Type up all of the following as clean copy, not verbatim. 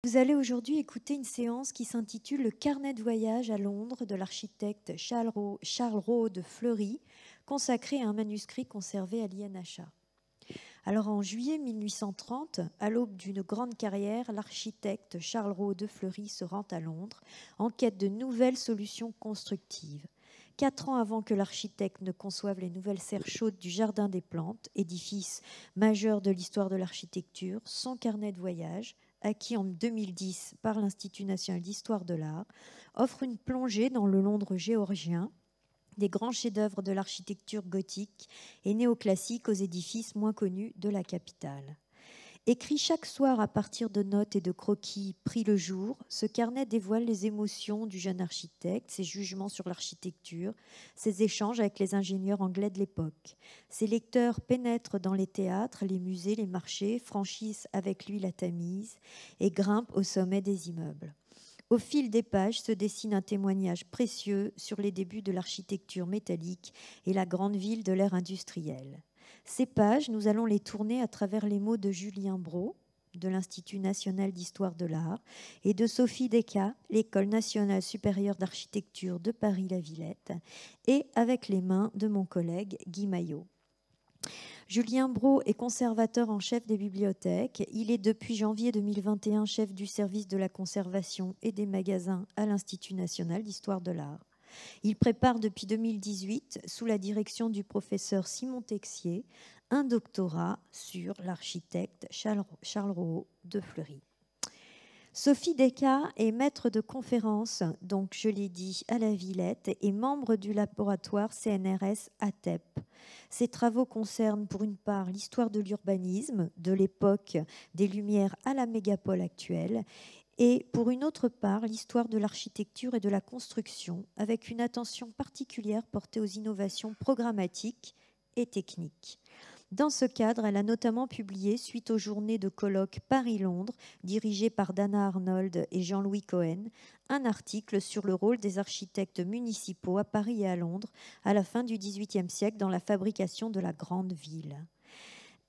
Vous allez aujourd'hui écouter une séance qui s'intitule Le carnet de voyage à Londres de l'architecte Charles Rowe de Fleury, consacré à un manuscrit conservé à l'INHA. Alors en juillet 1830, à l'aube d'une grande carrière, l'architecte Charles Rowe de Fleury se rend à Londres en quête de nouvelles solutions constructives. 4 ans avant que l'architecte ne conçoive les nouvelles serres chaudes du Jardin des Plantes, édifice majeur de l'histoire de l'architecture, son carnet de voyage, acquis en 2010 par l'Institut national d'histoire de l'art, offre une plongée dans le Londres géorgien, des grands chefs-d'œuvre de l'architecture gothique et néoclassique aux édifices moins connus de la capitale. Écrit chaque soir à partir de notes et de croquis pris le jour, ce carnet dévoile les émotions du jeune architecte, ses jugements sur l'architecture, ses échanges avec les ingénieurs anglais de l'époque. Ses lecteurs pénètrent dans les théâtres, les musées, les marchés, franchissent avec lui la Tamise et grimpent au sommet des immeubles. Au fil des pages se dessine un témoignage précieux sur les débuts de l'architecture métallique et la grande ville de l'ère industrielle. Ces pages, nous allons les tourner à travers les mots de Julien Brault, de l'Institut national d'histoire de l'art, et de Sophie Descas, l'École nationale supérieure d'architecture de Paris-La Villette, et avec les mains de mon collègue Guy Maillot. Julien Brault est conservateur en chef des bibliothèques. Il est depuis janvier 2021 chef du service de la conservation et des magasins à l'Institut national d'histoire de l'art. Il prépare depuis 2018, sous la direction du professeur Simon Texier, un doctorat sur l'architecte Charles Rowe de Fleury. Sophie Descas est maître de conférence, donc je l'ai dit, à la Villette et membre du laboratoire CNRS ATEP. Ses travaux concernent pour une part l'histoire de l'urbanisme, de l'époque des Lumières à la mégapole actuelle, et pour une autre part l'histoire de l'architecture et de la construction, avec une attention particulière portée aux innovations programmatiques et techniques. Dans ce cadre, elle a notamment publié, suite aux journées de colloques Paris-Londres, dirigées par Dana Arnold et Jean-Louis Cohen, un article sur le rôle des architectes municipaux à Paris et à Londres à la fin du XVIIIe siècle dans la fabrication de la grande ville.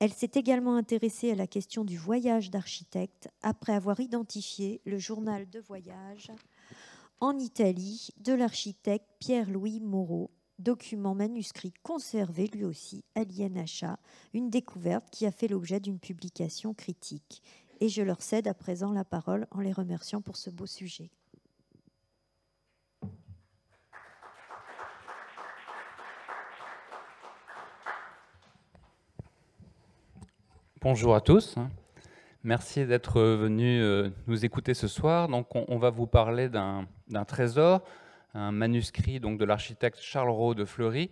Elle s'est également intéressée à la question du voyage d'architecte après avoir identifié le journal de voyage en Italie de l'architecte Pierre-Louis Moreau, document manuscrit conservé lui aussi à l'INHA, une découverte qui a fait l'objet d'une publication critique. Et je leur cède à présent la parole en les remerciant pour ce beau sujet. Bonjour à tous. Merci d'être venus nous écouter ce soir. Donc, on va vous parler d'un trésor, un manuscrit donc, de l'architecte Charles Rowe de Fleury.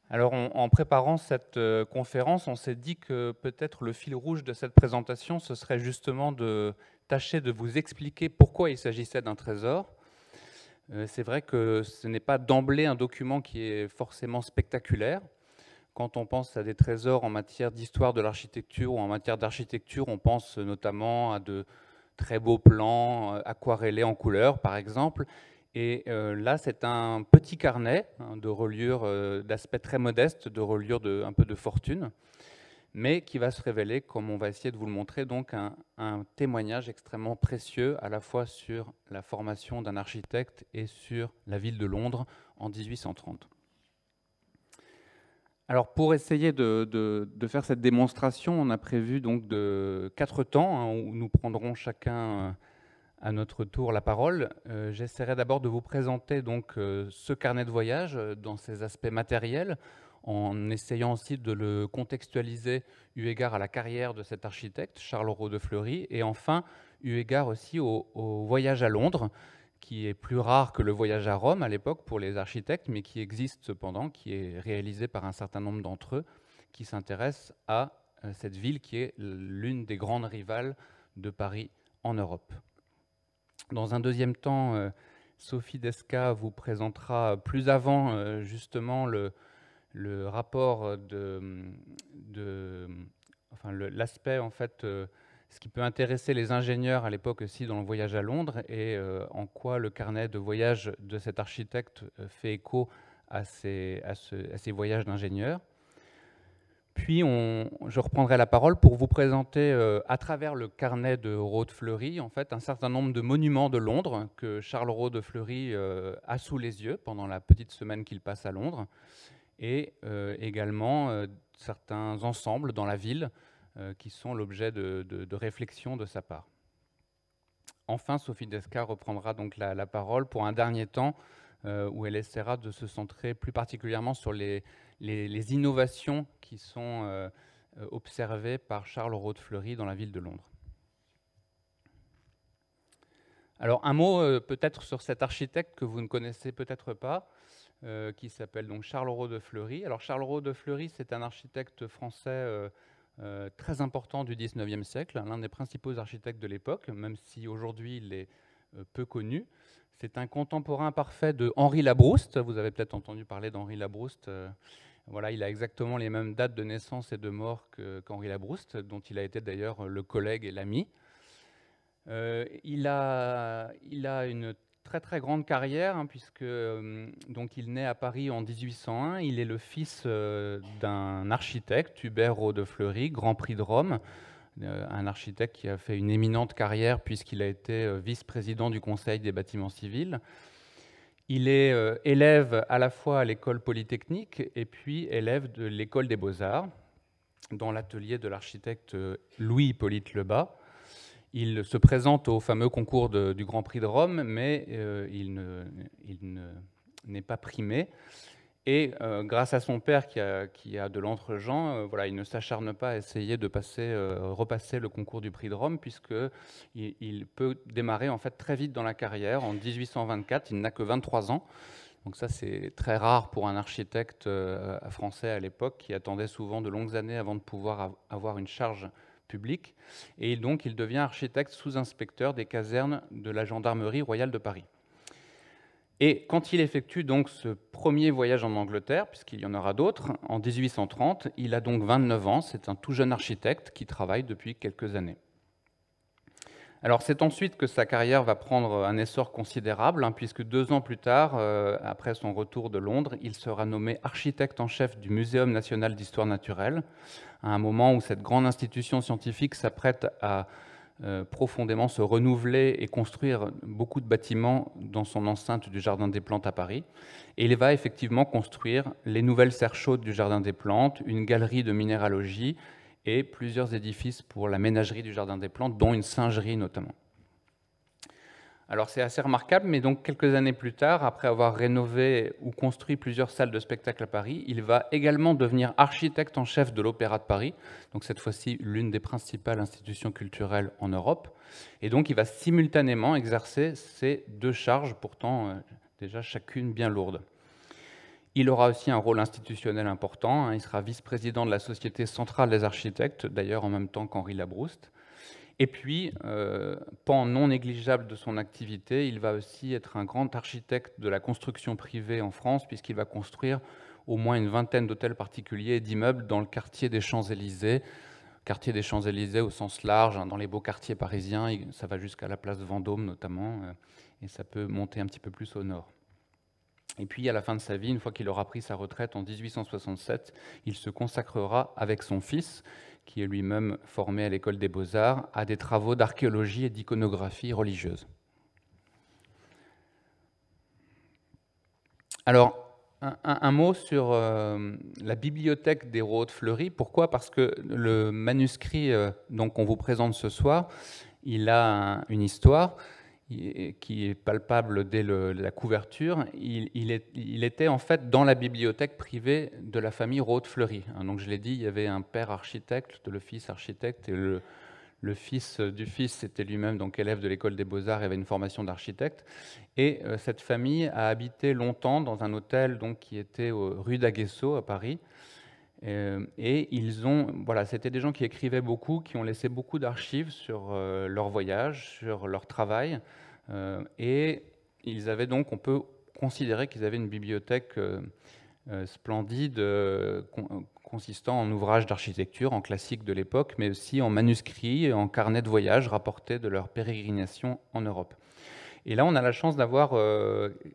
Alors, en préparant cette conférence, on s'est dit que peut-être le fil rouge de cette présentation, ce serait justement de tâcher de vous expliquer pourquoi il s'agissait d'un trésor. C'est vrai que ce n'est pas d'emblée un document qui est forcément spectaculaire. Quand on pense à des trésors en matière d'histoire de l'architecture ou en matière d'architecture, on pense notamment à de très beaux plans aquarellés en couleur, par exemple. Et là, c'est un petit carnet de reliure d'aspect très modeste, de reliure un peu de fortune, mais qui va se révéler, comme on va essayer de vous le montrer, donc un témoignage extrêmement précieux à la fois sur la formation d'un architecte et sur la ville de Londres en 1830. Alors pour essayer de faire cette démonstration, on a prévu donc 4 temps où nous prendrons chacun à notre tour la parole. J'essaierai d'abord de vous présenter donc ce carnet de voyage dans ses aspects matériels, en essayant aussi de le contextualiser eu égard à la carrière de cet architecte, Charles Rowe de Fleury, et enfin eu égard aussi au voyage à Londres, qui est plus rare que le voyage à Rome à l'époque pour les architectes, mais qui existe cependant, qui est réalisé par un certain nombre d'entre eux, qui s'intéressent à cette ville qui est l'une des grandes rivales de Paris en Europe. Dans un deuxième temps, Sophie Descas vous présentera plus avant justement le rapport l'aspect en fait ce qui peut intéresser les ingénieurs à l'époque aussi dans le voyage à Londres et en quoi le carnet de voyage de cet architecte fait écho à ces voyages d'ingénieurs. Puis je reprendrai la parole pour vous présenter, à travers le carnet de Rode Fleury, en fait, un certain nombre de monuments de Londres que Charles Rode Fleury a sous les yeux pendant la petite semaine qu'il passe à Londres, et également certains ensembles dans la ville qui sont l'objet de réflexions de sa part. Enfin, Sophie Descar reprendra donc la parole pour un dernier temps où elle essaiera de se centrer plus particulièrement sur les innovations qui sont observées par Charles Rode Fleury dans la ville de Londres. Alors un mot peut-être sur cet architecte que vous ne connaissez peut-être pas, qui s'appelle donc Charles Rode Fleury. Alors Charles Rode Fleury, c'est un architecte français très important du XIXe siècle, l'un des principaux architectes de l'époque, même si aujourd'hui il est peu connu. C'est un contemporain parfait de Henri Labrouste. Vous avez peut-être entendu parler d'Henri Labrouste. Voilà, il a exactement les mêmes dates de naissance et de mort qu'Henri Labrouste, dont il a été d'ailleurs le collègue et l'ami. Il a une très très grande carrière, hein, puisque donc il naît à Paris en 1801. Il est le fils d'un architecte, Hubert Rode Fleury, Grand Prix de Rome, un architecte qui a fait une éminente carrière puisqu'il a été vice-président du Conseil des bâtiments civils. Il est élève à la fois à l'école polytechnique et puis élève de l'école des beaux-arts, dans l'atelier de l'architecte Louis-Hippolyte Lebas. Il se présente au fameux concours du Grand Prix de Rome, mais il n'est pas primé. Et grâce à son père qui a de l'entre-gens, voilà, il ne s'acharne pas à essayer de repasser le concours du Prix de Rome, puisqu'il peut démarrer en fait très vite dans la carrière. En 1824, il n'a que 23 ans. Donc ça, c'est très rare pour un architecte français à l'époque, qui attendait souvent de longues années avant de pouvoir avoir une charge public, et donc il devient architecte sous-inspecteur des casernes de la gendarmerie royale de Paris. Et quand il effectue donc ce premier voyage en Angleterre, puisqu'il y en aura d'autres, en 1830, il a donc 29 ans, c'est un tout jeune architecte qui travaille depuis quelques années. Alors c'est ensuite que sa carrière va prendre un essor considérable, hein, puisque 2 ans plus tard, après son retour de Londres, il sera nommé architecte en chef du Muséum national d'histoire naturelle, à un moment où cette grande institution scientifique s'apprête à profondément se renouveler et construire beaucoup de bâtiments dans son enceinte du Jardin des Plantes à Paris. Et il va effectivement construire les nouvelles serres chaudes du Jardin des Plantes, une galerie de minéralogie et plusieurs édifices pour la ménagerie du Jardin des Plantes, dont une singerie notamment. Alors c'est assez remarquable, mais donc quelques années plus tard, après avoir rénové ou construit plusieurs salles de spectacle à Paris, il va également devenir architecte en chef de l'Opéra de Paris, donc cette fois-ci l'une des principales institutions culturelles en Europe. Et donc il va simultanément exercer ces 2 charges, pourtant déjà chacune bien lourdes. Il aura aussi un rôle institutionnel important, hein, il sera vice-président de la Société centrale des architectes, d'ailleurs en même temps qu'Henri Labrouste. Et puis, pan non négligeable de son activité, il va aussi être un grand architecte de la construction privée en France, puisqu'il va construire au moins une vingtaine d'hôtels particuliers et d'immeubles dans le quartier des Champs-Élysées au sens large, hein, dans les beaux quartiers parisiens, ça va jusqu'à la place Vendôme notamment, et ça peut monter un petit peu plus au nord. Et puis, à la fin de sa vie, une fois qu'il aura pris sa retraite en 1867, il se consacrera avec son fils, qui est lui-même formé à l'école des Beaux-Arts, à des travaux d'archéologie et d'iconographie religieuse. Alors, un mot sur la bibliothèque des Rode Fleury. Pourquoi ? Parce que le manuscrit qu'on vous présente ce soir, il a une histoire qui est palpable dès la couverture. Il était en fait dans la bibliothèque privée de la famille Rode Fleury. Donc je l'ai dit, il y avait un père architecte, le fils architecte, et le fils du fils était lui-même donc élève de l'école des Beaux-Arts et avait une formation d'architecte. Et cette famille a habité longtemps dans un hôtel donc, qui était rue d'Aguesseau à Paris. Et c'était des gens qui écrivaient beaucoup, qui ont laissé beaucoup d'archives sur leur voyage, sur leur travail, et ils avaient donc, on peut considérer qu'ils avaient une bibliothèque splendide, consistant en ouvrages d'architecture, en classiques de l'époque, mais aussi en manuscrits et en carnets de voyage rapportés de leur pérégrination en Europe. Et là, on a la chance d'avoir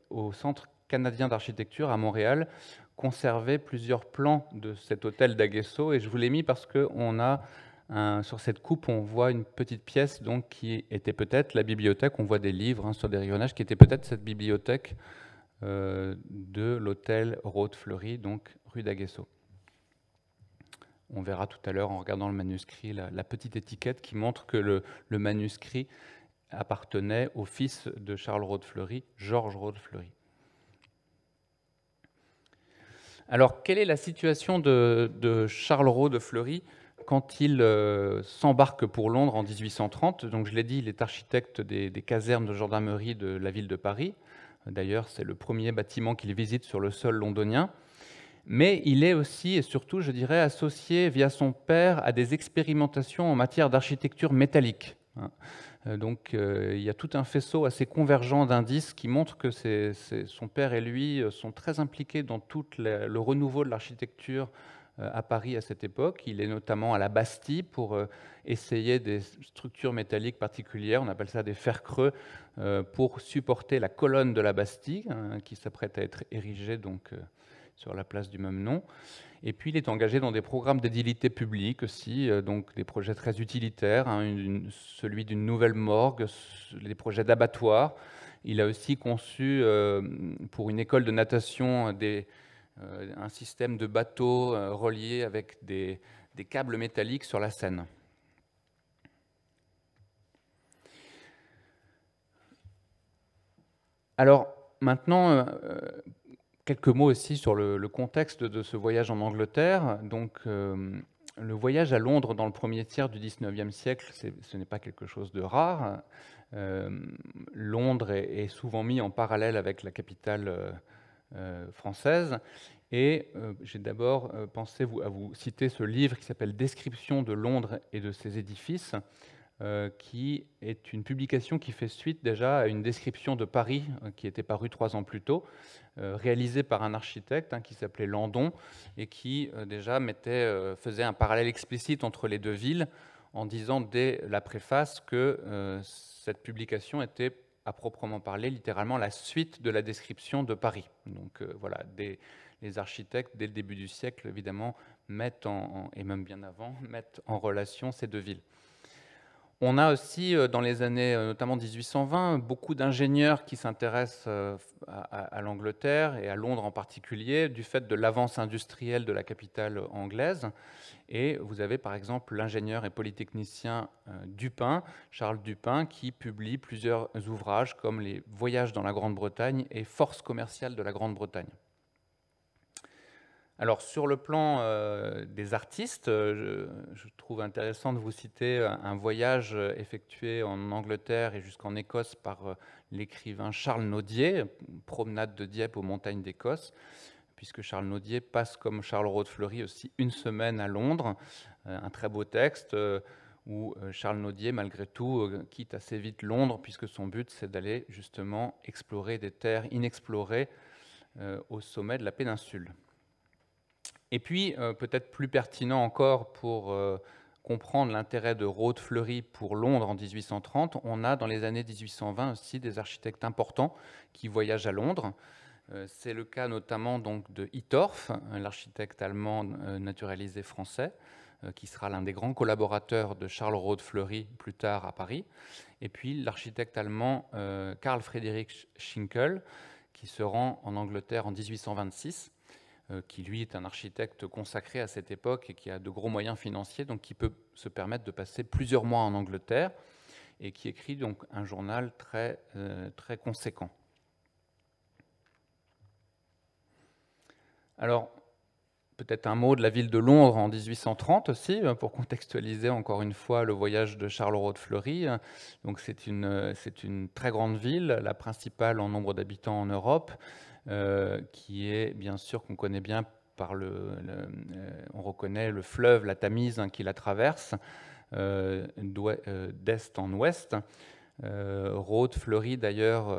au Centre canadien d'architecture à Montréal, conservé plusieurs plans de cet hôtel d'Aguesseau, et je vous l'ai mis parce qu'on a sur cette coupe, on voit une petite pièce donc, qui était peut-être la bibliothèque. On voit des livres sur des rayonnages, qui était peut-être cette bibliothèque de l'hôtel Rode-Fleury, donc rue d'Aguesseau. On verra tout à l'heure, en regardant le manuscrit, la petite étiquette qui montre que le manuscrit appartenait au fils de Charles Rode-Fleury, Georges Rode-Fleury. Alors, quelle est la situation de Charles Rode-Fleury quand il s'embarque pour Londres en 1830? Donc, je l'ai dit, il est architecte des casernes de gendarmerie de la ville de Paris. D'ailleurs, c'est le premier bâtiment qu'il visite sur le sol londonien. Mais il est aussi et surtout, je dirais, associé via son père à des expérimentations en matière d'architecture métallique. Donc il y a tout un faisceau assez convergent d'indices qui montrent que son père et lui sont très impliqués dans tout le renouveau de l'architecture à Paris à cette époque. Il est notamment à la Bastille pour essayer des structures métalliques particulières, on appelle ça des fers creux, pour supporter la colonne de la Bastille, qui s'apprête à être érigée donc, sur la place du même nom. Et puis, il est engagé dans des programmes d'édilité publique aussi, donc des projets très utilitaires, celui d'une nouvelle morgue, des projets d'abattoir. Il a aussi conçu, pour une école de natation, un système de bateaux reliés avec des câbles métalliques sur la Seine. Alors, maintenant, quelques mots aussi sur le contexte de ce voyage en Angleterre. Donc, le voyage à Londres dans le premier tiers du XIXe siècle, ce n'est pas quelque chose de rare. Londres est souvent mis en parallèle avec la capitale française. Et j'ai d'abord pensé à vous citer ce livre qui s'appelle « Description de Londres et de ses édifices », qui est une publication qui fait suite déjà à une description de Paris qui était parue 3 ans plus tôt, réalisée par un architecte qui s'appelait Landon et qui déjà faisait un parallèle explicite entre les deux villes en disant dès la préface que cette publication était à proprement parler littéralement la suite de la description de Paris. Donc voilà, les architectes dès le début du siècle évidemment et même bien avant, mettent en relation ces deux villes. On a aussi, dans les années notamment 1820, beaucoup d'ingénieurs qui s'intéressent à l'Angleterre et à Londres en particulier, du fait de l'avance industrielle de la capitale anglaise. Et vous avez par exemple l'ingénieur et polytechnicien Dupin, Charles Dupin, qui publie plusieurs ouvrages comme les Voyages dans la Grande-Bretagne et Force commerciale de la Grande-Bretagne. Alors, sur le plan des artistes, je trouve intéressant de vous citer un voyage effectué en Angleterre et jusqu'en Écosse par l'écrivain Charles Nodier, promenade de Dieppe aux montagnes d'Écosse, puisque Charles Nodier passe, comme Charles Rode-Fleury, aussi une semaine à Londres. Un très beau texte où Charles Nodier, malgré tout, quitte assez vite Londres, puisque son but, c'est d'aller justement explorer des terres inexplorées au sommet de la péninsule. Et puis, peut-être plus pertinent encore pour comprendre l'intérêt de Rode-Fleury pour Londres en 1830, on a dans les années 1820 aussi des architectes importants qui voyagent à Londres. C'est le cas notamment donc, de Hittorf, l'architecte allemand naturalisé français, qui sera l'un des grands collaborateurs de Charles Rode-Fleury plus tard à Paris. Et puis l'architecte allemand Karl Friedrich Schinkel, qui se rend en Angleterre en 1826, qui lui est un architecte consacré à cette époque et qui a de gros moyens financiers, donc qui peut se permettre de passer plusieurs mois en Angleterre et qui écrit donc un journal très, très conséquent. Alors, peut-être un mot de la ville de Londres en 1830 aussi, pour contextualiser encore une fois le voyage de Charles Rode-Fleury. Donc c'est une très grande ville, la principale en nombre d'habitants en Europe, qui est bien sûr qu'on connaît bien par on reconnaît le fleuve, la Tamise, qui la traverse d'est en ouest. Rode-Fleury d'ailleurs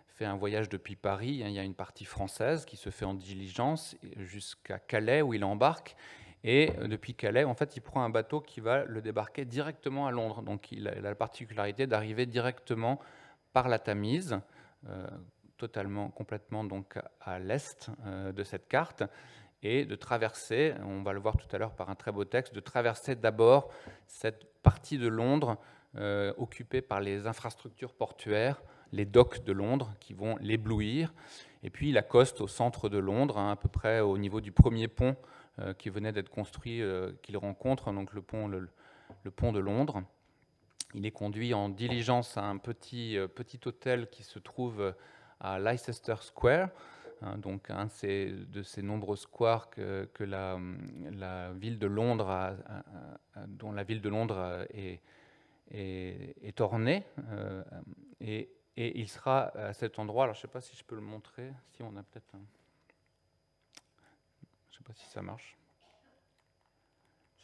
fait un voyage depuis Paris. Il y a une partie française qui se fait en diligence jusqu'à Calais où il embarque. Et depuis Calais, en fait, il prend un bateau qui va le débarquer directement à Londres. Donc il a la particularité d'arriver directement par la Tamise, complètement donc à l'est de cette carte, et de traverser, on va le voir tout à l'heure par un très beau texte, de traverser d'abord cette partie de Londres occupée par les infrastructures portuaires, les docks de Londres qui vont l'éblouir, et puis il accoste au centre de Londres, à peu près au niveau du premier pont qui venait d'être construit, qu'il rencontre, donc le pont de Londres. Il est conduit en diligence à un petit hôtel qui se trouve à Leicester Square, donc un de ces nombreux squares que la ville de Londres dont la ville de Londres est ornée. Et il sera à cet endroit. Alors je ne sais pas si je peux le montrer. Si on a peut-être un... Je ne sais pas si ça marche.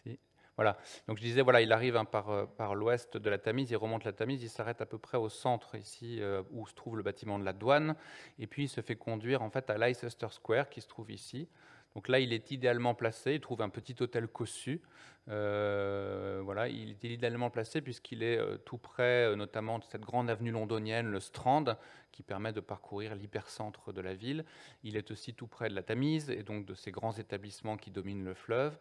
Si. Voilà. Donc je disais, voilà, il arrive par l'ouest de la Tamise, il remonte la Tamise, il s'arrête à peu près au centre ici où se trouve le bâtiment de la douane, et puis il se fait conduire en fait à Leicester Square qui se trouve ici. Donc là, il est idéalement placé, il trouve un petit hôtel cossu. Voilà, il est idéalement placé puisqu'il est tout près, notamment de cette grande avenue londonienne, le Strand, qui permet de parcourir l'hypercentre de la ville. Il est aussi tout près de la Tamise et donc de ces grands établissements qui dominent le fleuve.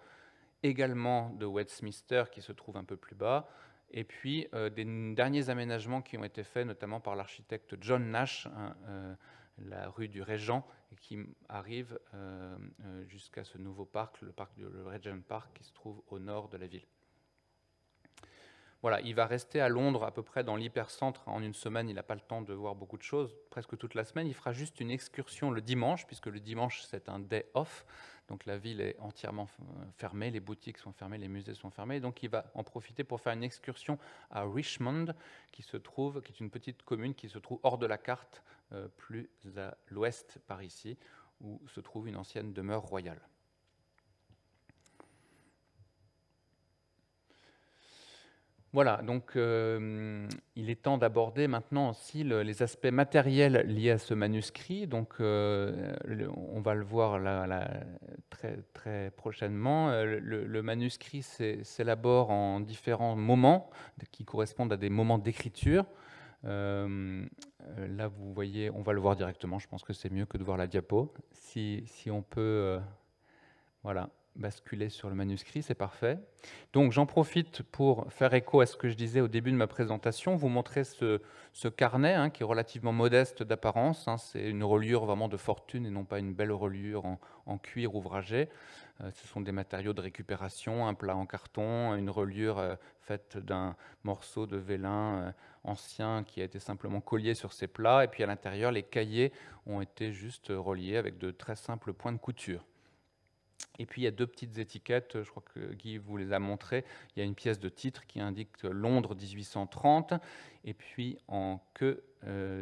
Également de Westminster qui se trouve un peu plus bas. Et puis des derniers aménagements qui ont été faits, notamment par l'architecte John Nash, la rue du Régent, qui arrive jusqu'à ce nouveau parc, le Regent Park, qui se trouve au nord de la ville. Voilà, il va rester à Londres à peu près dans l'hypercentre. En une semaine, il n'a pas le temps de voir beaucoup de choses, presque toute la semaine. Il fera juste une excursion le dimanche, puisque le dimanche, c'est un day off. Donc la ville est entièrement fermée, les boutiques sont fermées, les musées sont fermés. Donc il va en profiter pour faire une excursion à Richmond, qui est une petite commune qui se trouve hors de la carte, plus à l'ouest par ici, où se trouve une ancienne demeure royale. Voilà, donc il est temps d'aborder maintenant aussi les aspects matériels liés à ce manuscrit. Donc on va le voir très, très prochainement. Le manuscrit s'élabore en différents moments qui correspondent à des moments d'écriture. Là, vous voyez, on va le voir directement. Je pense que c'est mieux que de voir la diapo. Si on peut... voilà. Basculer sur le manuscrit, c'est parfait. Donc j'en profite pour faire écho à ce que je disais au début de ma présentation, vous montrer ce carnet qui est relativement modeste d'apparence. C'est une reliure vraiment de fortune et non pas une belle reliure en cuir ouvragé. Ce sont des matériaux de récupération, un plat en carton, une reliure faite d'un morceau de vélin ancien qui a été simplement collé sur ces plats, et puis à l'intérieur, les cahiers ont été juste reliés avec de très simples points de couture. Et puis il y a deux petites étiquettes, je crois que Guy vous les a montrées. Il y a une pièce de titre qui indique Londres 1830, et puis en queue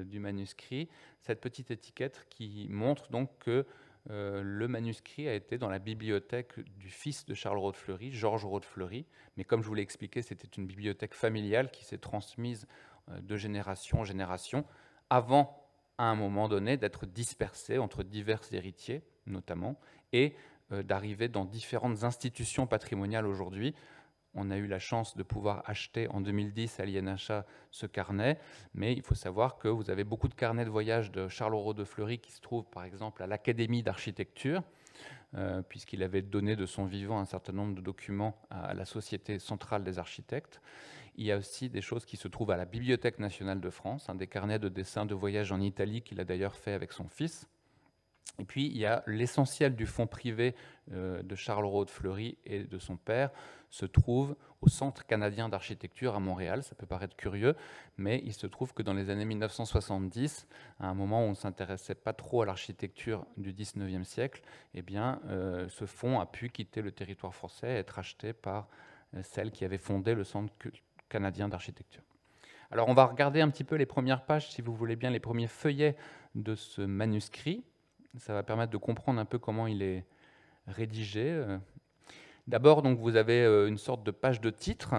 du manuscrit, cette petite étiquette qui montre donc que le manuscrit a été dans la bibliothèque du fils de Charles Rode-Fleury, Georges Rode-Fleury. Mais comme je vous l'ai expliqué, c'était une bibliothèque familiale qui s'est transmise de génération en génération, avant, à un moment donné, d'être dispersée entre divers héritiers, notamment, et d'arriver dans différentes institutions patrimoniales aujourd'hui. On a eu la chance de pouvoir acheter en 2010 à l'INHA ce carnet, mais il faut savoir que vous avez beaucoup de carnets de voyage de Charles Rode-Fleury qui se trouvent par exemple à l'Académie d'architecture, puisqu'il avait donné de son vivant un certain nombre de documents à la Société centrale des architectes. Il y a aussi des choses qui se trouvent à la Bibliothèque nationale de France, des carnets de dessins de voyage en Italie qu'il a d'ailleurs fait avec son fils. Et puis, il y a l'essentiel du fonds privé de Charles Rode-Fleury et de son père se trouve au Centre canadien d'architecture à Montréal. Ça peut paraître curieux, mais il se trouve que dans les années 1970, à un moment où on ne s'intéressait pas trop à l'architecture du 19e siècle, eh bien, ce fonds a pu quitter le territoire français et être acheté par celle qui avait fondé le Centre canadien d'architecture. Alors, on va regarder un petit peu les premières pages, si vous voulez bien, les premiers feuillets de ce manuscrit. Ça va permettre de comprendre un peu comment il est rédigé. D'abord, donc, vous avez une sorte de page de titre.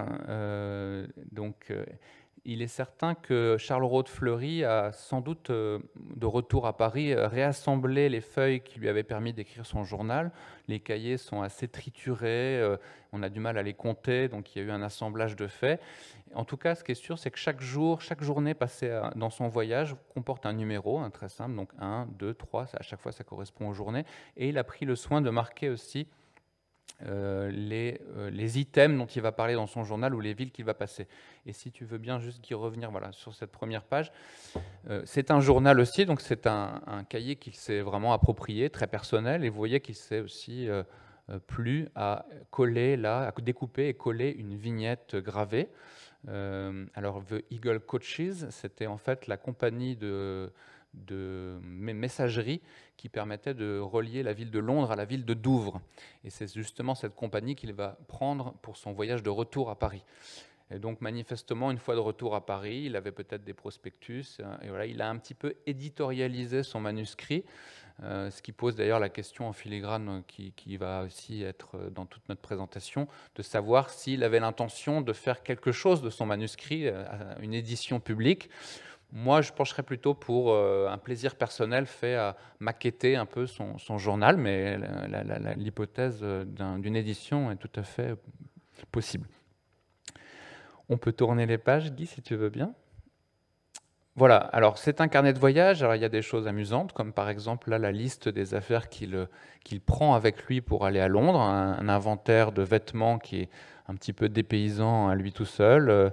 il est certain que Charles Rode-Fleury a sans doute, de retour à Paris, réassemblé les feuilles qui lui avaient permis d'écrire son journal. Les cahiers sont assez triturés, on a du mal à les compter, donc il y a eu un assemblage de faits. En tout cas, ce qui est sûr, c'est que chaque jour, chaque journée passée dans son voyage comporte un numéro, très simple, donc 1, 2, 3, à chaque fois ça correspond aux journées. Et il a pris le soin de marquer aussi les items dont il va parler dans son journal ou les villes qu'il va passer. Et si tu veux bien juste y revenir voilà, sur cette première page, c'est un journal aussi, donc c'est un cahier qu'il s'est vraiment approprié, très personnel, et vous voyez qu'il s'est aussi plu à coller là, à découper et coller une vignette gravée. Alors The Eagle Coaches, c'était en fait la compagnie de messagerie qui permettait de relier la ville de Londres à la ville de Douvres. Et c'est justement cette compagnie qu'il va prendre pour son voyage de retour à Paris. Et donc manifestement, une fois de retour à Paris, il avait peut-être des prospectus, et voilà, il a un petit peu éditorialisé son manuscrit, ce qui pose d'ailleurs la question en filigrane qui va aussi être dans toute notre présentation, de savoir s'il avait l'intention de faire quelque chose de son manuscrit, une édition publique. Moi, je pencherais plutôt pour un plaisir personnel fait à maqueter un peu son journal, mais l'hypothèse d'une édition est tout à fait possible. On peut tourner les pages, Guy, si tu veux bien. Voilà, alors c'est un carnet de voyage. Alors il y a des choses amusantes, comme par exemple là, la liste des affaires qu'il prend avec lui pour aller à Londres, un inventaire de vêtements qui est un petit peu dépaysant à lui tout seul.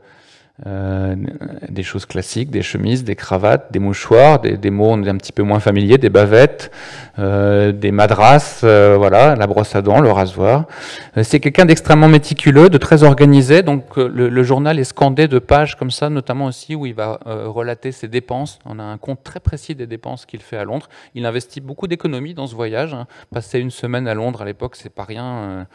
Des choses classiques, des chemises, des cravates, des mouchoirs, des mots un petit peu moins familiers, des bavettes, des madrasses, voilà, la brosse à dents, le rasoir. C'est quelqu'un d'extrêmement méticuleux, de très organisé, donc le journal est scandé de pages comme ça, notamment aussi où il va relater ses dépenses. On a un compte très précis des dépenses qu'il fait à Londres. Il investit beaucoup d'économies dans ce voyage. Passer une semaine à Londres à l'époque, c'est pas rien.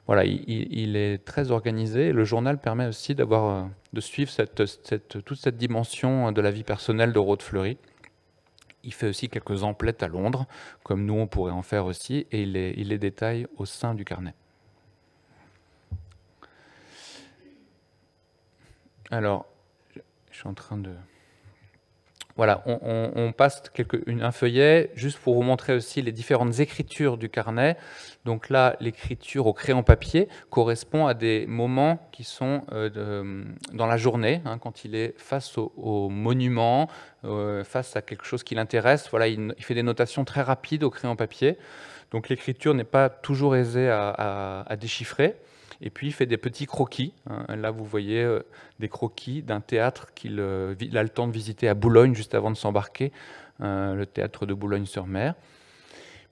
Voilà, il est très organisé. Le journal permet aussi de suivre toute cette dimension de la vie personnelle de Rode-Fleury. Il fait aussi quelques emplettes à Londres, comme nous on pourrait en faire aussi, et il les détaille au sein du carnet. Alors, je suis en train de... Voilà, on passe un feuillet juste pour vous montrer aussi les différentes écritures du carnet. Donc là, l'écriture au crayon papier correspond à des moments qui sont dans la journée, quand il est face au monument, face à quelque chose qui l'intéresse. Voilà, il fait des notations très rapides au crayon papier. Donc l'écriture n'est pas toujours aisée à déchiffrer. Et puis il fait des petits croquis. Là, vous voyez des croquis d'un théâtre qu'il a le temps de visiter à Boulogne juste avant de s'embarquer, le théâtre de Boulogne-sur-Mer.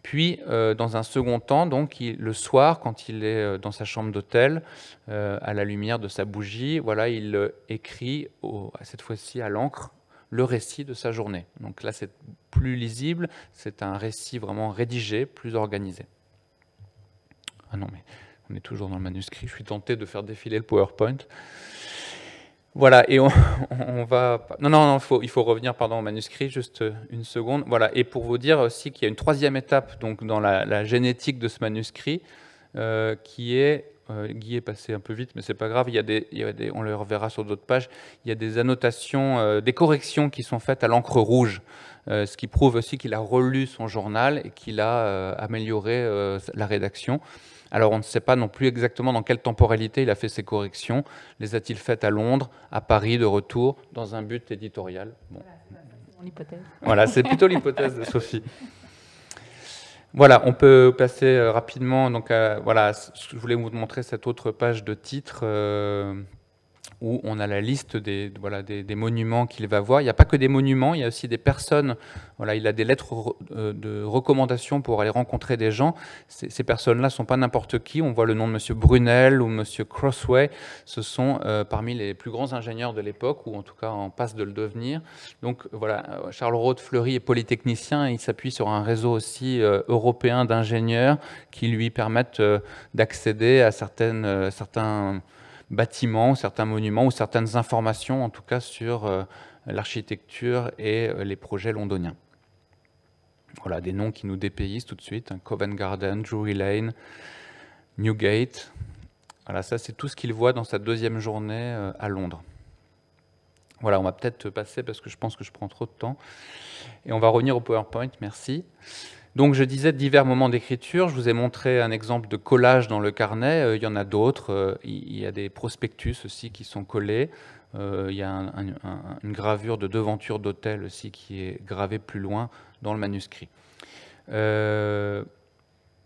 Puis, dans un second temps, donc, le soir, quand il est dans sa chambre d'hôtel, à la lumière de sa bougie, voilà, il écrit, cette fois-ci à l'encre, le récit de sa journée. Donc là, c'est plus lisible, c'est un récit vraiment rédigé, plus organisé. Ah non, mais... on est toujours dans le manuscrit. Je suis tenté de faire défiler le PowerPoint. Voilà, et on va... Non, il faut revenir au manuscrit, juste une seconde. Voilà, et pour vous dire aussi qu'il y a une troisième étape donc, dans la génétique de ce manuscrit, qui est... Guy est passé un peu vite, mais c'est pas grave. On le reverra sur d'autres pages. Il y a des annotations, des corrections qui sont faites à l'encre rouge, ce qui prouve aussi qu'il a relu son journal et qu'il a amélioré la rédaction. Alors on ne sait pas non plus exactement dans quelle temporalité il a fait ces corrections. Les a-t-il faites à Londres, à Paris, de retour, dans un but éditorial? Bon. Voilà, c'est mon hypothèse. Voilà, c'est plutôt l'hypothèse de Sophie. Voilà, on peut passer rapidement. Donc, voilà, je voulais vous montrer cette autre page de titre où on a la liste des monuments qu'il va voir. Il n'y a pas que des monuments, il y a aussi des personnes. Voilà, il a des lettres de recommandation pour aller rencontrer des gens. Ces personnes-là ne sont pas n'importe qui. On voit le nom de M. Brunel ou M. Crossway. Ce sont parmi les plus grands ingénieurs de l'époque, ou en tout cas en passe de le devenir. Donc voilà, Charles Rode-Fleury est polytechnicien. Il s'appuie sur un réseau aussi européen d'ingénieurs qui lui permettent d'accéder à certains bâtiments, certains monuments ou certaines informations, en tout cas sur l'architecture et les projets londoniens. Voilà, des noms qui nous dépaysent tout de suite. Covent Garden, Drury Lane, Newgate. Voilà, ça c'est tout ce qu'il voit dans sa deuxième journée à Londres. Voilà, on va peut-être passer parce que je pense que je prends trop de temps. Et on va revenir au PowerPoint, merci. Donc je disais divers moments d'écriture, je vous ai montré un exemple de collage dans le carnet, il y en a d'autres, il y a des prospectus aussi qui sont collés, il y a une gravure de devantures d'hôtel aussi qui est gravée plus loin dans le manuscrit.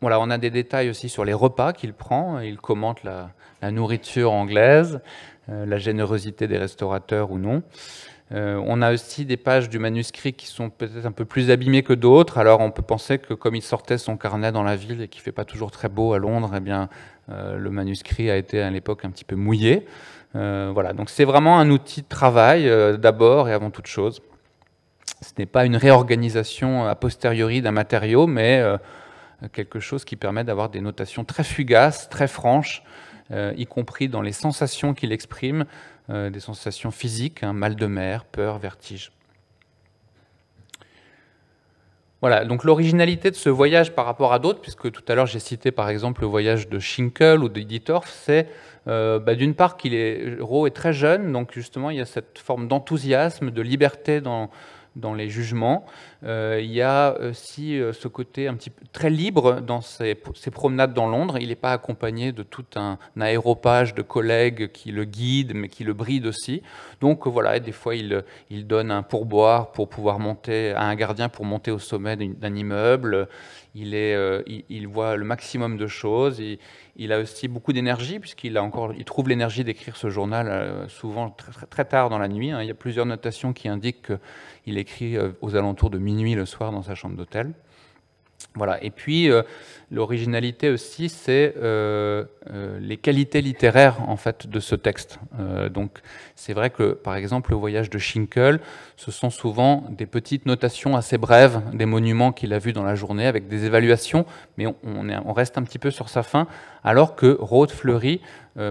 Voilà, on a des détails aussi sur les repas qu'il prend, il commente la nourriture anglaise, la générosité des restaurateurs ou non. On a aussi des pages du manuscrit qui sont peut-être un peu plus abîmées que d'autres. Alors on peut penser que comme il sortait son carnet dans la ville et qu'il ne fait pas toujours très beau à Londres, eh bien, le manuscrit a été à l'époque un petit peu mouillé. Voilà, donc c'est vraiment un outil de travail d'abord et avant toute chose. Ce n'est pas une réorganisation a posteriori d'un matériau, mais quelque chose qui permet d'avoir des notations très fugaces, très franches, y compris dans les sensations qu'il exprime, des sensations physiques, mal de mer, peur, vertige. Voilà, donc l'originalité de ce voyage par rapport à d'autres, puisque tout à l'heure j'ai cité par exemple le voyage de Schinkel ou de Dittorf, c'est d'une part Rowe est très jeune, donc justement il y a cette forme d'enthousiasme, de liberté dans les jugements. Il y a aussi ce côté un petit peu très libre dans ses promenades dans Londres. Il n'est pas accompagné de tout un aéropage de collègues qui le guident, mais qui le brident aussi. Donc voilà, des fois il donne un pourboire pour pouvoir monter à un gardien pour monter au sommet d'un immeuble. Il voit le maximum de choses. Il a aussi beaucoup d'énergie, puisqu'il trouve l'énergie d'écrire ce journal souvent très tard dans la nuit. Il y a plusieurs notations qui indiquent qu'il écrit aux alentours de minuit le soir dans sa chambre d'hôtel. Voilà. Et puis, l'originalité aussi, c'est les qualités littéraires en fait, de ce texte. Donc, c'est vrai que, par exemple, le voyage de Schinkel, ce sont souvent des petites notations assez brèves, des monuments qu'il a vus dans la journée, avec des évaluations, mais on reste un petit peu sur sa fin, alors que Rowe de Fleury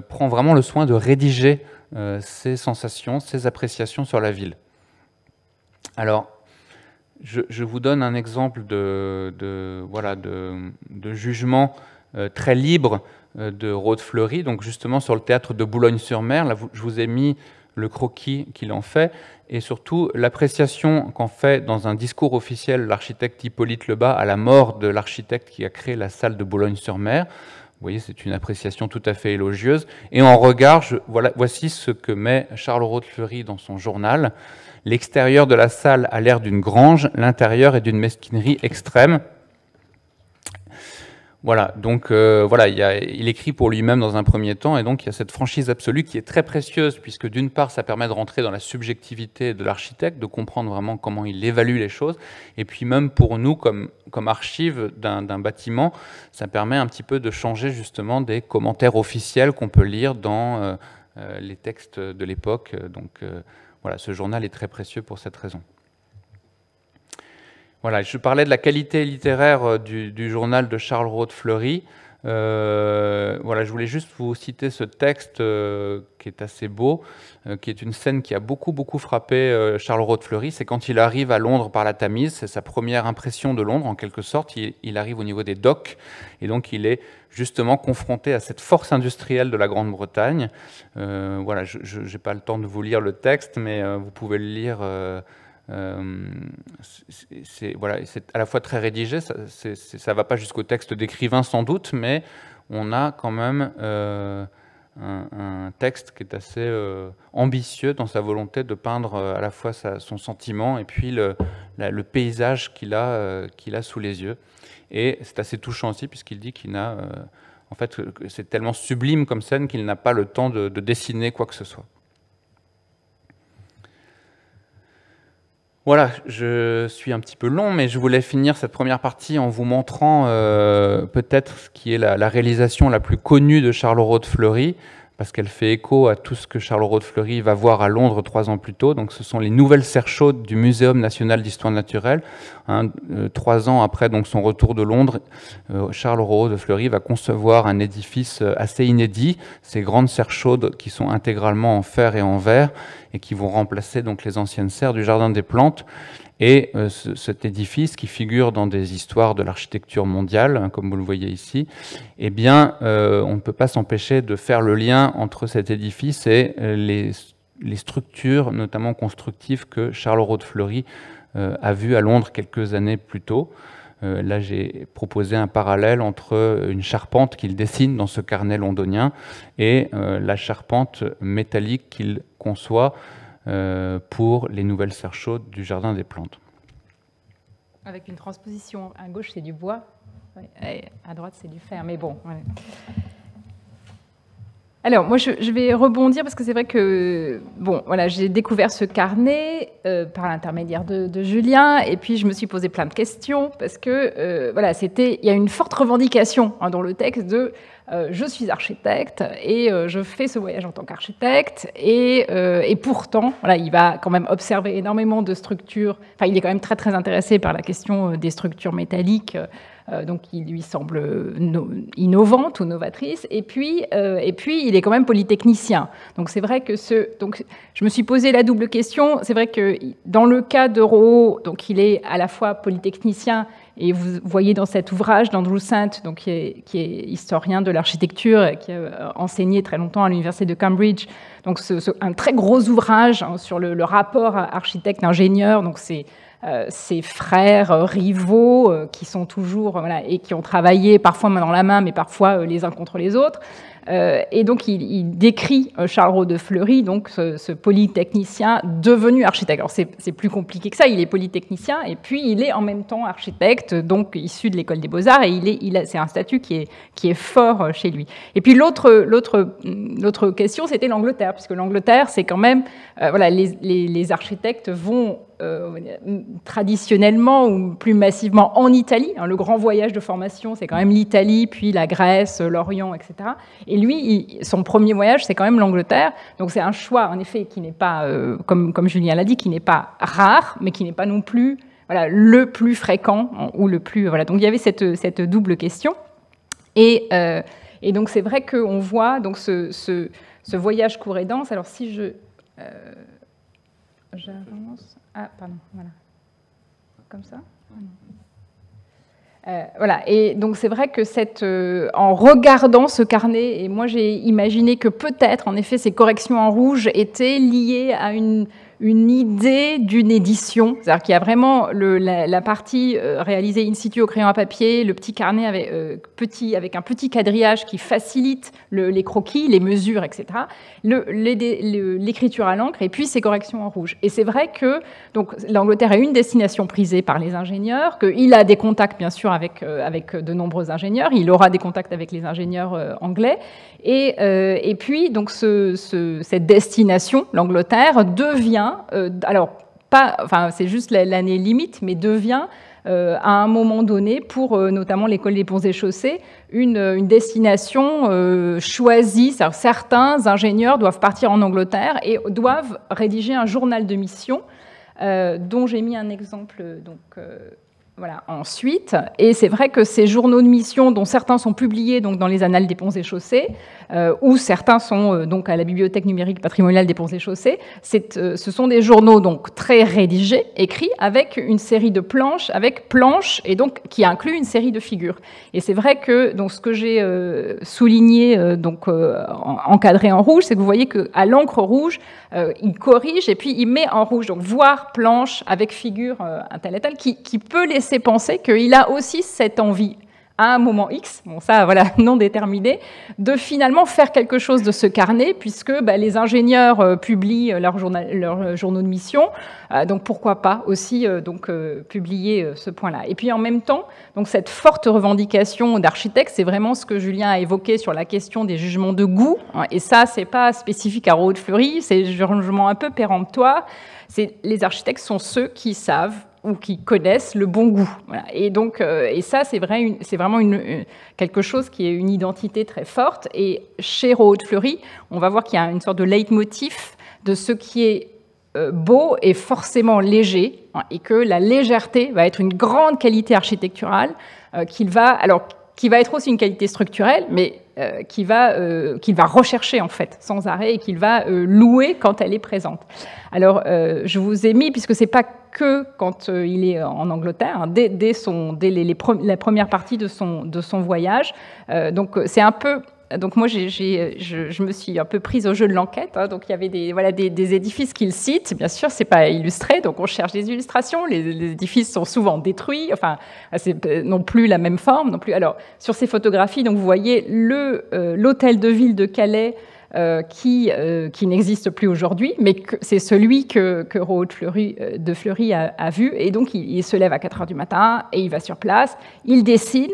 prend vraiment le soin de rédiger ses sensations, ses appréciations sur la ville. Alors, je vous donne un exemple de jugement très libre de Rowe de Fleury, donc justement sur le théâtre de Boulogne-sur-Mer. Là, je vous ai mis le croquis qu'il en fait, et surtout l'appréciation qu'en fait dans un discours officiel l'architecte Hippolyte Lebas à la mort de l'architecte qui a créé la salle de Boulogne-sur-Mer. Vous voyez, c'est une appréciation tout à fait élogieuse. Et en regard, voici ce que met Charles Rowe de Fleury dans son journal. L'extérieur de la salle a l'air d'une grange, l'intérieur est d'une mesquinerie extrême. Voilà, donc il écrit pour lui-même dans un premier temps, et donc il y a cette franchise absolue qui est très précieuse, puisque d'une part, ça permet de rentrer dans la subjectivité de l'architecte, de comprendre vraiment comment il évalue les choses, et puis même pour nous, comme archive d'un bâtiment, ça permet un petit peu de changer justement des commentaires officiels qu'on peut lire dans les textes de l'époque. Voilà, ce journal est très précieux pour cette raison. Voilà, je parlais de la qualité littéraire du journal de Charles Rowe de Fleury. Voilà, je voulais juste vous citer ce texte qui est assez beau, qui est une scène qui a beaucoup frappé Charles Rowe de Fleury. C'est quand il arrive à Londres par la Tamise, c'est sa première impression de Londres en quelque sorte. Il arrive au niveau des docks et donc il est justement confronté à cette force industrielle de la Grande-Bretagne. Voilà, je n'ai pas le temps de vous lire le texte, mais vous pouvez le lire. C'est à la fois très rédigé, ça ne va pas jusqu'au texte d'écrivain sans doute, mais on a quand même un texte qui est assez ambitieux dans sa volonté de peindre à la fois son sentiment et puis le paysage qu'il a sous les yeux. Et c'est assez touchant aussi puisqu'il dit qu'il n'a, en fait, c'est tellement sublime comme scène qu'il n'a pas le temps de dessiner quoi que ce soit. Voilà, je suis un petit peu long, mais je voulais finir cette première partie en vous montrant peut-être ce qui est la réalisation la plus connue de Charles Rowe de Fleury, parce qu'elle fait écho à tout ce que Charles Rowe de Fleury va voir à Londres 3 ans plus tôt. Donc, ce sont les nouvelles serres chaudes du Muséum national d'histoire naturelle. 3 ans après donc, son retour de Londres, Charles Rowe de Fleury va concevoir un édifice assez inédit, ces grandes serres chaudes qui sont intégralement en fer et en verre, et qui vont remplacer donc les anciennes serres du Jardin des Plantes. Et cet édifice, qui figure dans des histoires de l'architecture mondiale, hein, comme vous le voyez ici, eh bien, on ne peut pas s'empêcher de faire le lien entre cet édifice et les structures, notamment constructives, que Charles Roux de Fleury a vues à Londres quelques années plus tôt. Là, j'ai proposé un parallèle entre une charpente qu'il dessine dans ce carnet londonien et la charpente métallique qu'il conçoit pour les nouvelles serres chaudes du Jardin des Plantes. Avec une transposition, à gauche c'est du bois, et à droite c'est du fer, mais bon. Ouais. Alors, moi, je vais rebondir parce que c'est vrai que, bon, voilà, j'ai découvert ce carnet par l'intermédiaire de Julien, et puis je me suis posé plein de questions parce que, voilà, il y a une forte revendication hein, dans le texte de je suis architecte et je fais ce voyage en tant qu'architecte, et pourtant, voilà, il va quand même observer énormément de structures. Enfin, il est quand même très très intéressé par la question des structures métalliques. Donc, il lui semble innovante ou novatrice. Et puis, il est quand même polytechnicien. Donc, c'est vrai que donc, je me suis posé la double question. C'est vrai que dans le cas de Roux, donc, il est à la fois polytechnicien, et vous voyez dans cet ouvrage d'Andrew Sant, donc, qui est historien de l'architecture, et qui a enseigné très longtemps à l'université de Cambridge. Donc, un très gros ouvrage hein, sur le rapport architecte-ingénieur. Donc, c'est ses frères rivaux qui sont toujours voilà, et qui ont travaillé parfois main dans la main, mais parfois les uns contre les autres. Et donc il décrit Charles Roux de Fleury, donc ce polytechnicien devenu architecte. Alors c'est plus compliqué que ça. Il est polytechnicien et puis il est en même temps architecte, donc issu de l'école des Beaux-Arts, et c'est un statut qui est fort chez lui. Et puis l'autre question, c'était l'Angleterre, puisque l'Angleterre, c'est quand même voilà, les architectes vont traditionnellement ou plus massivement en Italie. Hein, le grand voyage de formation, c'est quand même l'Italie, puis la Grèce, l'Orient, etc. Et lui, son premier voyage, c'est quand même l'Angleterre. Donc c'est un choix, en effet, qui n'est pas, comme Julien l'a dit, qui n'est pas rare, mais qui n'est pas non plus voilà, le plus fréquent ou le plus... Voilà. Donc il y avait cette double question. Et donc c'est vrai qu'on voit donc, ce voyage court et dense. Alors si j'avance... Ah, pardon, voilà. Comme ça ? Voilà, et donc c'est vrai que en regardant ce carnet, et moi j'ai imaginé que peut-être, en effet, ces corrections en rouge étaient liées à une idée d'une édition, c'est-à-dire qu'il y a vraiment la partie réalisée in situ au crayon à papier, le petit carnet avec un petit quadrillage qui facilite les croquis, les mesures, etc., l'écriture à l'encre, et puis ces corrections en rouge. Et c'est vrai que donc, l'Angleterre est une destination prisée par les ingénieurs, qu'il a des contacts, bien sûr, avec de nombreux ingénieurs, il aura des contacts avec les ingénieurs anglais, et puis donc cette destination, l'Angleterre, devient, alors pas, enfin c'est juste l'année limite, mais devient à un moment donné, pour notamment l'école des ponts et chaussées, une destination choisie. Certains ingénieurs doivent partir en Angleterre et doivent rédiger un journal de mission, dont j'ai mis un exemple donc, voilà, ensuite. Et c'est vrai que ces journaux de mission, dont certains sont publiés donc, dans les Annales des ponts et chaussées, ou certains sont donc à la Bibliothèque numérique patrimoniale des ponts et chaussées, ce sont des journaux donc, très rédigés, écrits avec une série de planches, et donc qui inclut une série de figures. Et c'est vrai que donc, ce que j'ai souligné, donc encadré en rouge, c'est que vous voyez qu'à l'encre rouge, il corrige et puis il met en rouge, donc voir planche avec figure un tel et tel, qui peut laisser penser qu'il a aussi cette envie, à un moment X, bon ça voilà, non déterminé, de finalement faire quelque chose de ce carnet, puisque les ingénieurs publient leurs journaux de mission, donc pourquoi pas aussi publier ce point-là. Et puis en même temps, donc cette forte revendication d'architecte, c'est vraiment ce que Julien a évoqué sur la question des jugements de goût, hein, et ça c'est pas spécifique à Roux de Fleury, c'est des jugements un peu péremptoires. Les architectes sont ceux qui savent ou qui connaissent le bon goût. Voilà. Et donc, et ça, c'est vraiment quelque chose qui est une identité très forte. Et chez Roux de Fleury, on va voir qu'il y a une sorte de leitmotiv de ce qui est beau et forcément léger, hein, et que la légèreté va être une grande qualité architecturale, qui va être aussi une qualité structurelle, mais qu'il va rechercher en fait sans arrêt et qu'il va louer quand elle est présente. Alors, je vous ai mis, puisque c'est pas que quand il est en Angleterre, hein, dès la première partie de son voyage. Donc, c'est un peu... Donc moi, je me suis un peu prise au jeu de l'enquête. Hein, donc il y avait des édifices qu'il cite. Bien sûr, c'est pas illustré, donc on cherche des illustrations. Les édifices sont souvent détruits. Enfin, c'est non plus la même forme, non plus. Alors sur ces photographies, donc vous voyez l'hôtel de ville de Calais. Qui n'existe plus aujourd'hui, mais c'est celui que Rohaut de Fleury a vu. Et donc, il se lève à 4 heures du matin et il va sur place, il dessine.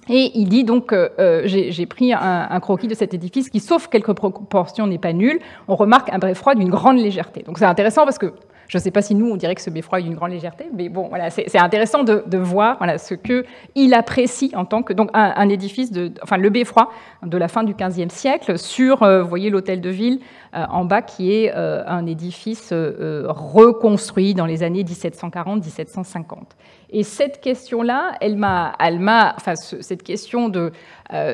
Et il dit donc, j'ai pris un croquis de cet édifice qui, sauf quelques proportions, n'est pas nul. On remarque un beffroi d'une grande légèreté. Donc c'est intéressant parce que je ne sais pas si nous, on dirait que ce beffroi est d'une grande légèreté, mais bon, voilà, c'est intéressant de voir voilà, ce qu'il apprécie en tant que... Donc un édifice, le beffroi de la fin du XVe siècle, sur, vous voyez, l'hôtel de ville en bas, qui est un édifice reconstruit dans les années 1740-1750. Et cette question-là, cette question de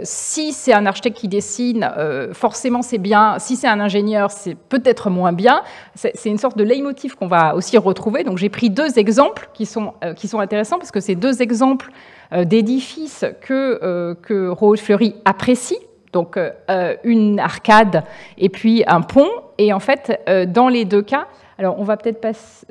si c'est un architecte qui dessine, forcément c'est bien. Si c'est un ingénieur, c'est peut-être moins bien. C'est une sorte de leitmotiv qu'on va aussi retrouver. Donc j'ai pris 2 exemples qui sont intéressants parce que c'est 2 exemples d'édifices que Rohaut de Fleury apprécie. Donc une arcade et puis un pont. Et en fait, dans les 2 cas, alors on va peut-être passer...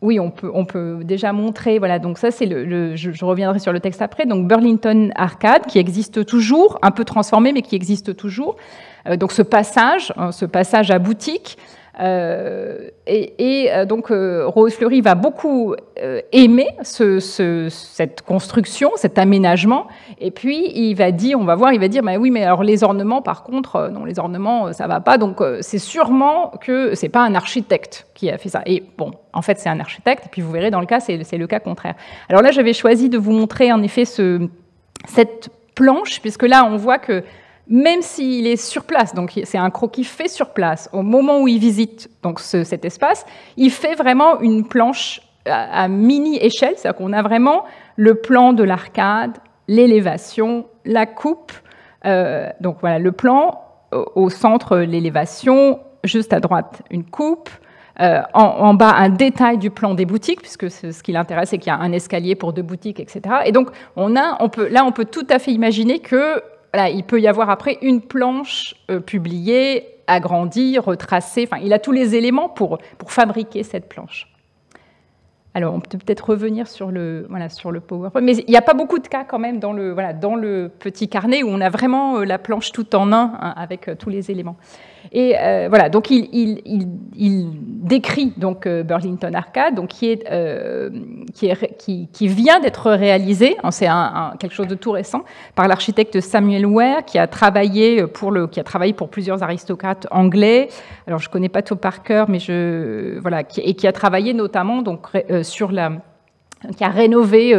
Oui, on peut déjà montrer, voilà, donc ça c'est je reviendrai sur le texte après, donc Burlington Arcade, qui existe toujours, un peu transformé, mais qui existe toujours. Donc ce passage à boutique, donc Rohaut de Fleury va beaucoup aimer cette construction, cet aménagement, et puis il va dire, bah oui, mais alors les ornements, par contre, non, les ornements, ça va pas, donc c'est sûrement que c'est pas un architecte qui a fait ça. Et bon, en fait, c'est un architecte, et puis vous verrez, dans le cas, c'est le cas contraire. Alors là, j'avais choisi de vous montrer, en effet, cette planche, puisque là, on voit que même s'il est sur place, donc c'est un croquis fait sur place, au moment où il visite donc cet espace, il fait vraiment une planche à mini-échelle, c'est-à-dire qu'on a vraiment le plan de l'arcade, l'élévation, la coupe, donc voilà, le plan, au centre, l'élévation, juste à droite, une coupe, en bas, un détail du plan des boutiques, puisque ce qui l'intéresse, c'est qu'il y a un escalier pour 2 boutiques, etc. Et donc, on peut tout à fait imaginer que voilà, il peut y avoir après une planche publiée, agrandie, retracée. Enfin, il a tous les éléments pour fabriquer cette planche. Alors, on peut peut-être revenir sur le PowerPoint. Mais il n'y a pas beaucoup de cas quand même dans le petit carnet où on a vraiment la planche tout en un, hein, avec tous les éléments. Et voilà, donc il décrit donc Burlington Arcade, donc qui vient d'être réalisé, hein, c'est quelque chose de tout récent, par l'architecte Samuel Ware, qui a travaillé pour plusieurs aristocrates anglais. Alors je connais pas tout par cœur, mais qui a travaillé notamment donc qui a rénové,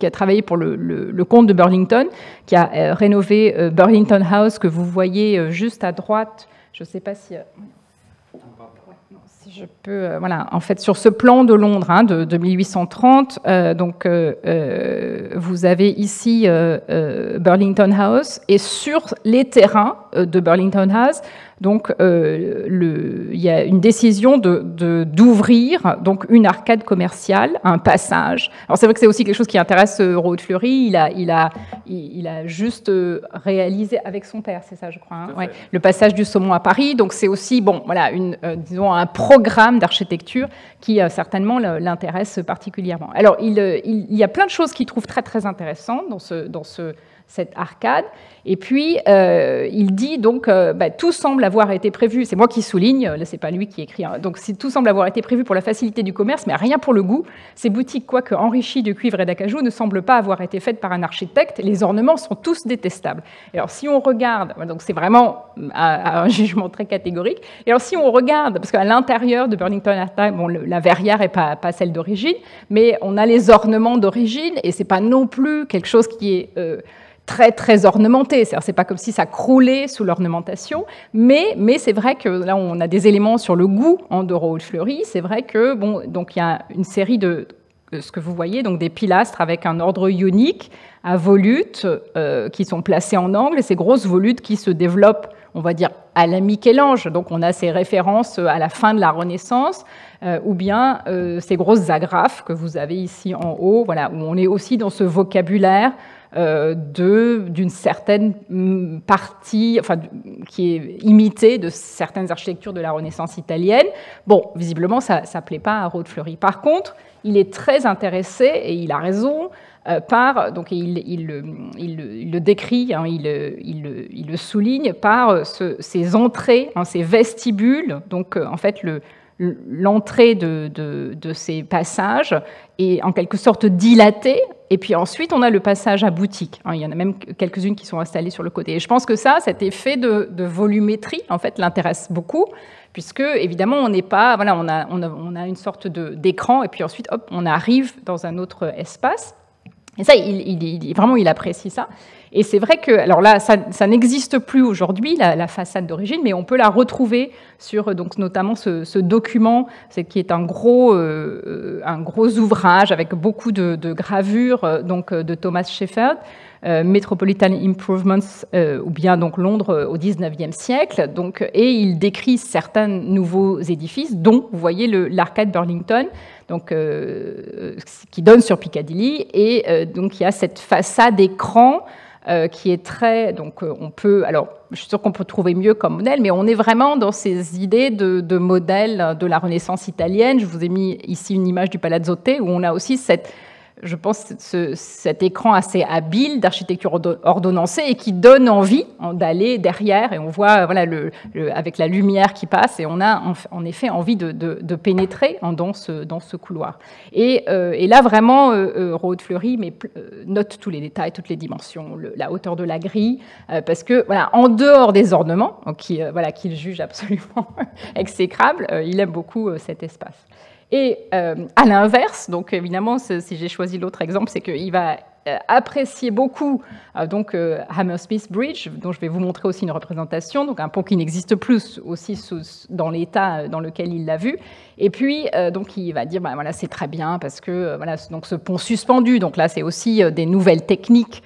qui a travaillé pour le comte de Burlington, qui a rénové Burlington House, que vous voyez juste à droite. Je ne sais pas si je peux... voilà, en fait, sur ce plan de Londres, hein, de 1830, vous avez ici Burlington House, et sur les terrains de Burlington House, donc, il y a une décision d'ouvrir donc une arcade commerciale, un passage. Alors c'est vrai que c'est aussi quelque chose qui intéresse Rohaut de Fleury. Il a juste réalisé avec son père, c'est ça, je crois, hein, ouais, le passage du saumon à Paris. Donc c'est aussi disons un programme d'architecture qui certainement l'intéresse particulièrement. Alors il y a plein de choses qu'il trouve très très intéressantes dans cette arcade. Et puis, il dit donc, tout semble avoir été prévu, c'est moi qui souligne, là c'est pas lui qui écrit, hein, donc tout semble avoir été prévu pour la facilité du commerce, mais rien pour le goût. Ces boutiques, quoique enrichies de cuivre et d'acajou, ne semblent pas avoir été faites par un architecte. Les ornements sont tous détestables. Et alors si on regarde, donc c'est vraiment un jugement très catégorique, et alors si on regarde, parce qu'à l'intérieur de Burlington Arcade, bon, la verrière n'est pas celle d'origine, mais on a les ornements d'origine, et c'est pas non plus quelque chose qui est... très, très ornementé. C'est pas comme si ça croulait sous l'ornementation, mais c'est vrai que là, on a des éléments sur le goût de Rohaut de Fleury. C'est vrai que, bon, donc il y a une série de ce que vous voyez, donc des pilastres avec un ordre ionique à volutes qui sont placés en angle, et ces grosses volutes qui se développent, on va dire, à la Michel-Ange. Donc on a ces références à la fin de la Renaissance, ou bien ces grosses agrafes que vous avez ici en haut, voilà, où on est aussi dans ce vocabulaire d'une certaine partie, enfin, qui est imitée de certaines architectures de la Renaissance italienne. Bon, visiblement, ça ne plaît pas à Rode Fleury. Par contre, il est très intéressé, et il a raison, donc il le décrit, hein, il le souligne par ces entrées, hein, ces vestibules. Donc, en fait, l'entrée de ces passages est en quelque sorte dilatée, et puis ensuite on a le passage à boutique. Il y en a même quelques-unes qui sont installées sur le côté. Et je pense que cet effet de volumétrie, en fait, l'intéresse beaucoup, puisque évidemment on n'est pas, voilà, on a une sorte d'écran, et puis ensuite hop, on arrive dans un autre espace. Et ça, vraiment, il apprécie ça. Et c'est vrai que, alors là, ça n'existe plus aujourd'hui, la façade d'origine, mais on peut la retrouver sur, donc, notamment ce document, qui est un gros ouvrage avec beaucoup de gravures, donc, de Thomas Shepard, Metropolitan Improvements, ou bien donc Londres au XIXe siècle. Donc, et il décrit certains nouveaux édifices, dont, vous voyez, l'arcade Burlington, donc, qui donne sur Piccadilly, et donc il y a cette façade écran qui est très, donc on peut, alors je suis sûre qu'on peut trouver mieux comme modèle, mais on est vraiment dans ces idées de modèle de la Renaissance italienne. Je vous ai mis ici une image du Palazzo Te, où on a aussi je pense, cet écran assez habile d'architecture ordonnancée et qui donne envie d'aller derrière, et on voit, voilà, avec la lumière qui passe, et on a en effet envie de pénétrer dans ce couloir. Et là, vraiment, Rode Fleury note tous les détails, toutes les dimensions, la hauteur de la grille, parce que, voilà, en dehors des ornements, qu'il juge absolument exécrable, il aime beaucoup cet espace. Et à l'inverse, donc évidemment, si j'ai choisi l'autre exemple, c'est qu'il va apprécier beaucoup donc Hammersmith Bridge, dont je vais vous montrer aussi une représentation, donc un pont qui n'existe plus aussi dans l'état dans lequel il l'a vu. Et puis donc il va dire, ben voilà, c'est très bien parce que voilà, donc ce pont suspendu, donc là c'est aussi des nouvelles techniques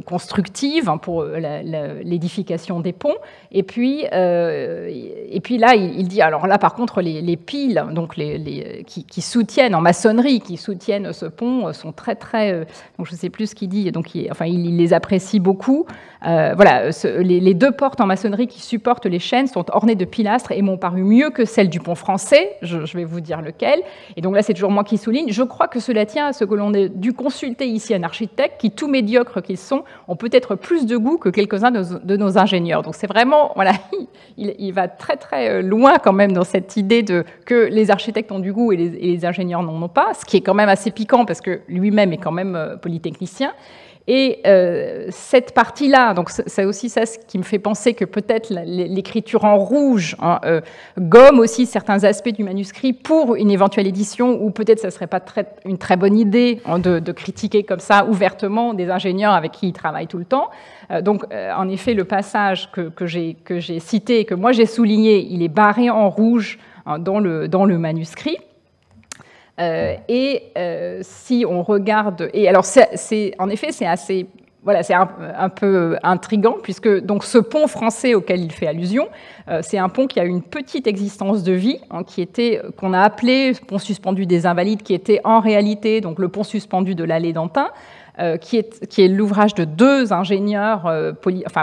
constructives pour l'édification des ponts. Et puis là, il dit, alors là, par contre, les piles donc qui soutiennent, en maçonnerie, qui soutiennent ce pont, sont très, très... donc je ne sais plus ce qu'il dit, donc il les apprécie beaucoup. Voilà, les deux portes en maçonnerie qui supportent les chaînes sont ornées de pilastres et m'ont paru mieux que celles du pont français. Je vais vous dire lequel. Et donc là, c'est toujours moi qui souligne. Je crois que cela tient à ce que l'on a dû consulter ici un architecte qui, tout médiocres qu'ils sont, ont peut-être plus de goût que quelques-uns de nos ingénieurs. Donc c'est vraiment, voilà, il va très très loin quand même dans cette idée que les architectes ont du goût et les ingénieurs n'en ont pas, ce qui est quand même assez piquant parce que lui-même est quand même polytechnicien. Et cette partie-là, donc c'est aussi ça ce qui me fait penser que peut-être l'écriture en rouge gomme aussi certains aspects du manuscrit pour une éventuelle édition, ou peut-être ça ne serait pas une très bonne idée de critiquer comme ça ouvertement des ingénieurs avec qui ils travaillent tout le temps. Donc en effet, le passage que j'ai cité et que moi j'ai souligné, il est barré en rouge dans le manuscrit. Si on regarde, et alors en effet c'est assez, voilà, c'est un peu intriguant puisque donc ce pont français auquel il fait allusion, c'est un pont qui a une petite existence de vie, qu'on a appelé pont suspendu des Invalides, qui était en réalité donc le pont suspendu de l'allée d'Antin. Qui est l'ouvrage de deux ingénieurs,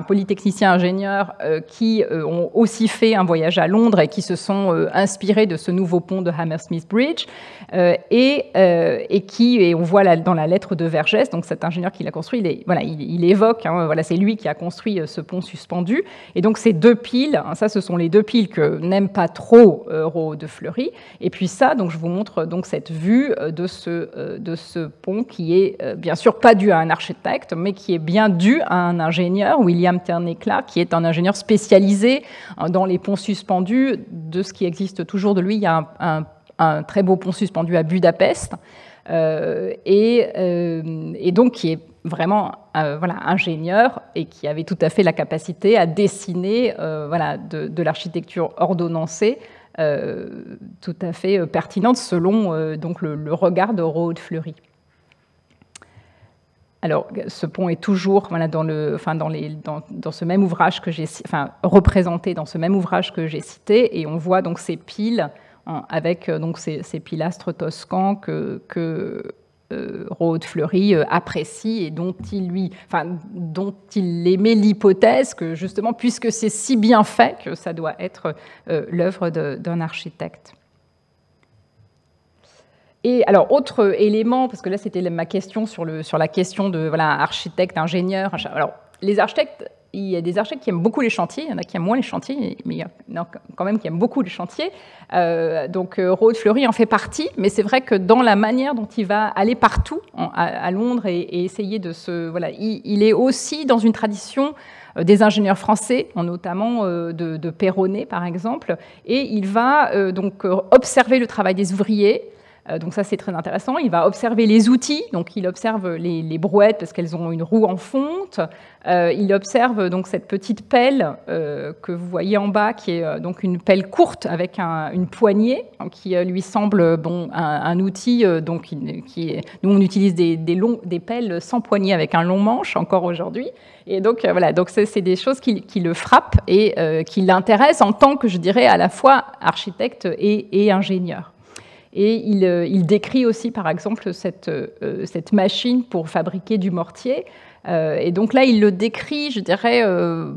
polytechniciens ingénieurs, qui ont aussi fait un voyage à Londres et qui se sont inspirés de ce nouveau pont de Hammersmith Bridge, et on voit dans la lettre de Vergès, donc cet ingénieur qui l'a construit, il évoque, c'est lui qui a construit ce pont suspendu, et donc ces deux piles, ça ce sont les deux piles que n'aime pas trop Rode Fleury, et puis ça, donc je vous montre donc cette vue de ce pont qui est bien sûr pas dû à un architecte, mais qui est bien dû à un ingénieur, William Terney Clark, qui est un ingénieur spécialisé dans les ponts suspendus. De ce qui existe toujours de lui, il y a un très beau pont suspendu à Budapest, et donc qui est vraiment ingénieur et qui avait tout à fait la capacité à dessiner de l'architecture ordonnancée tout à fait pertinente selon donc le regard de Rode-Fleury. Alors, ce pont est toujours voilà, dans ce même ouvrage que j'ai représenté dans ce même ouvrage que j'ai cité, et on voit donc ces piles avec donc ces pilastres toscans que Rode-Fleury apprécie et dont il émet l'hypothèse que justement, puisque c'est si bien fait, que ça doit être l'œuvre d'un architecte. Et alors, autre élément, parce que là, c'était ma question sur la question de architecte, ingénieur. Alors, les architectes, il y a des architectes qui aiment beaucoup les chantiers, il y en a qui aiment moins les chantiers, mais il y en a quand même qui aiment beaucoup les chantiers. Donc, Rode-Fleury en fait partie, mais c'est vrai que dans la manière dont il va aller partout à Londres et essayer de se... Voilà, il est aussi dans une tradition des ingénieurs français, notamment de Perronnet, par exemple, et il va donc observer le travail des ouvriers. Donc ça, c'est très intéressant. Il va observer les outils. Donc il observe les brouettes parce qu'elles ont une roue en fonte. Il observe donc cette petite pelle que vous voyez en bas, qui est donc une pelle courte avec une poignée, qui lui semble un outil dont on utilise des pelles sans poignée avec un long manche encore aujourd'hui. Et donc voilà, donc c'est des choses qui le frappent et qui l'intéressent en tant que, je dirais, à la fois architecte et ingénieur. Et il décrit aussi, par exemple, cette machine pour fabriquer du mortier. Et donc là, il le décrit, je dirais,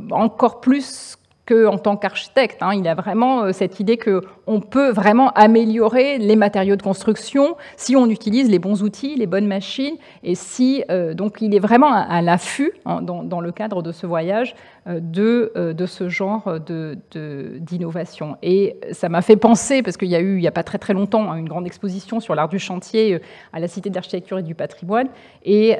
encore plus qu'en tant qu'architecte. Il a vraiment cette idée qu'on peut vraiment améliorer les matériaux de construction si on utilise les bons outils, les bonnes machines, et si donc il est vraiment à l'affût, dans le cadre de ce voyage, de ce genre d'innovation. Et ça m'a fait penser, parce qu'il y a eu, il n'y a pas très très longtemps, une grande exposition sur l'art du chantier à la Cité de l'Architecture et du Patrimoine, et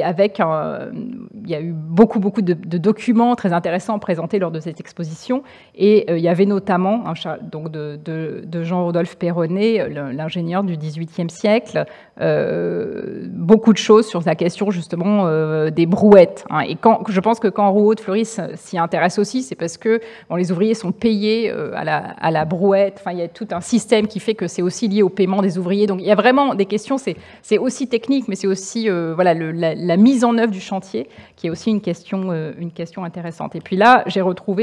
avec il y a eu beaucoup de documents très intéressants présentés lors de cette exposition, et il y avait notamment donc de Jean-Rodolphe Perronnet, l'ingénieur du XVIIIe siècle, beaucoup de choses sur la question justement des brouettes. Et je pense que quand Rode-Fleury s'y intéresse aussi, c'est parce que les ouvriers sont payés à la brouette. Enfin, il y a tout un système qui fait que c'est aussi lié au paiement des ouvriers. Donc il y a vraiment des questions, c'est aussi technique, mais c'est aussi la mise en œuvre du chantier qui est aussi une question intéressante. Et puis là, j'ai retrouvé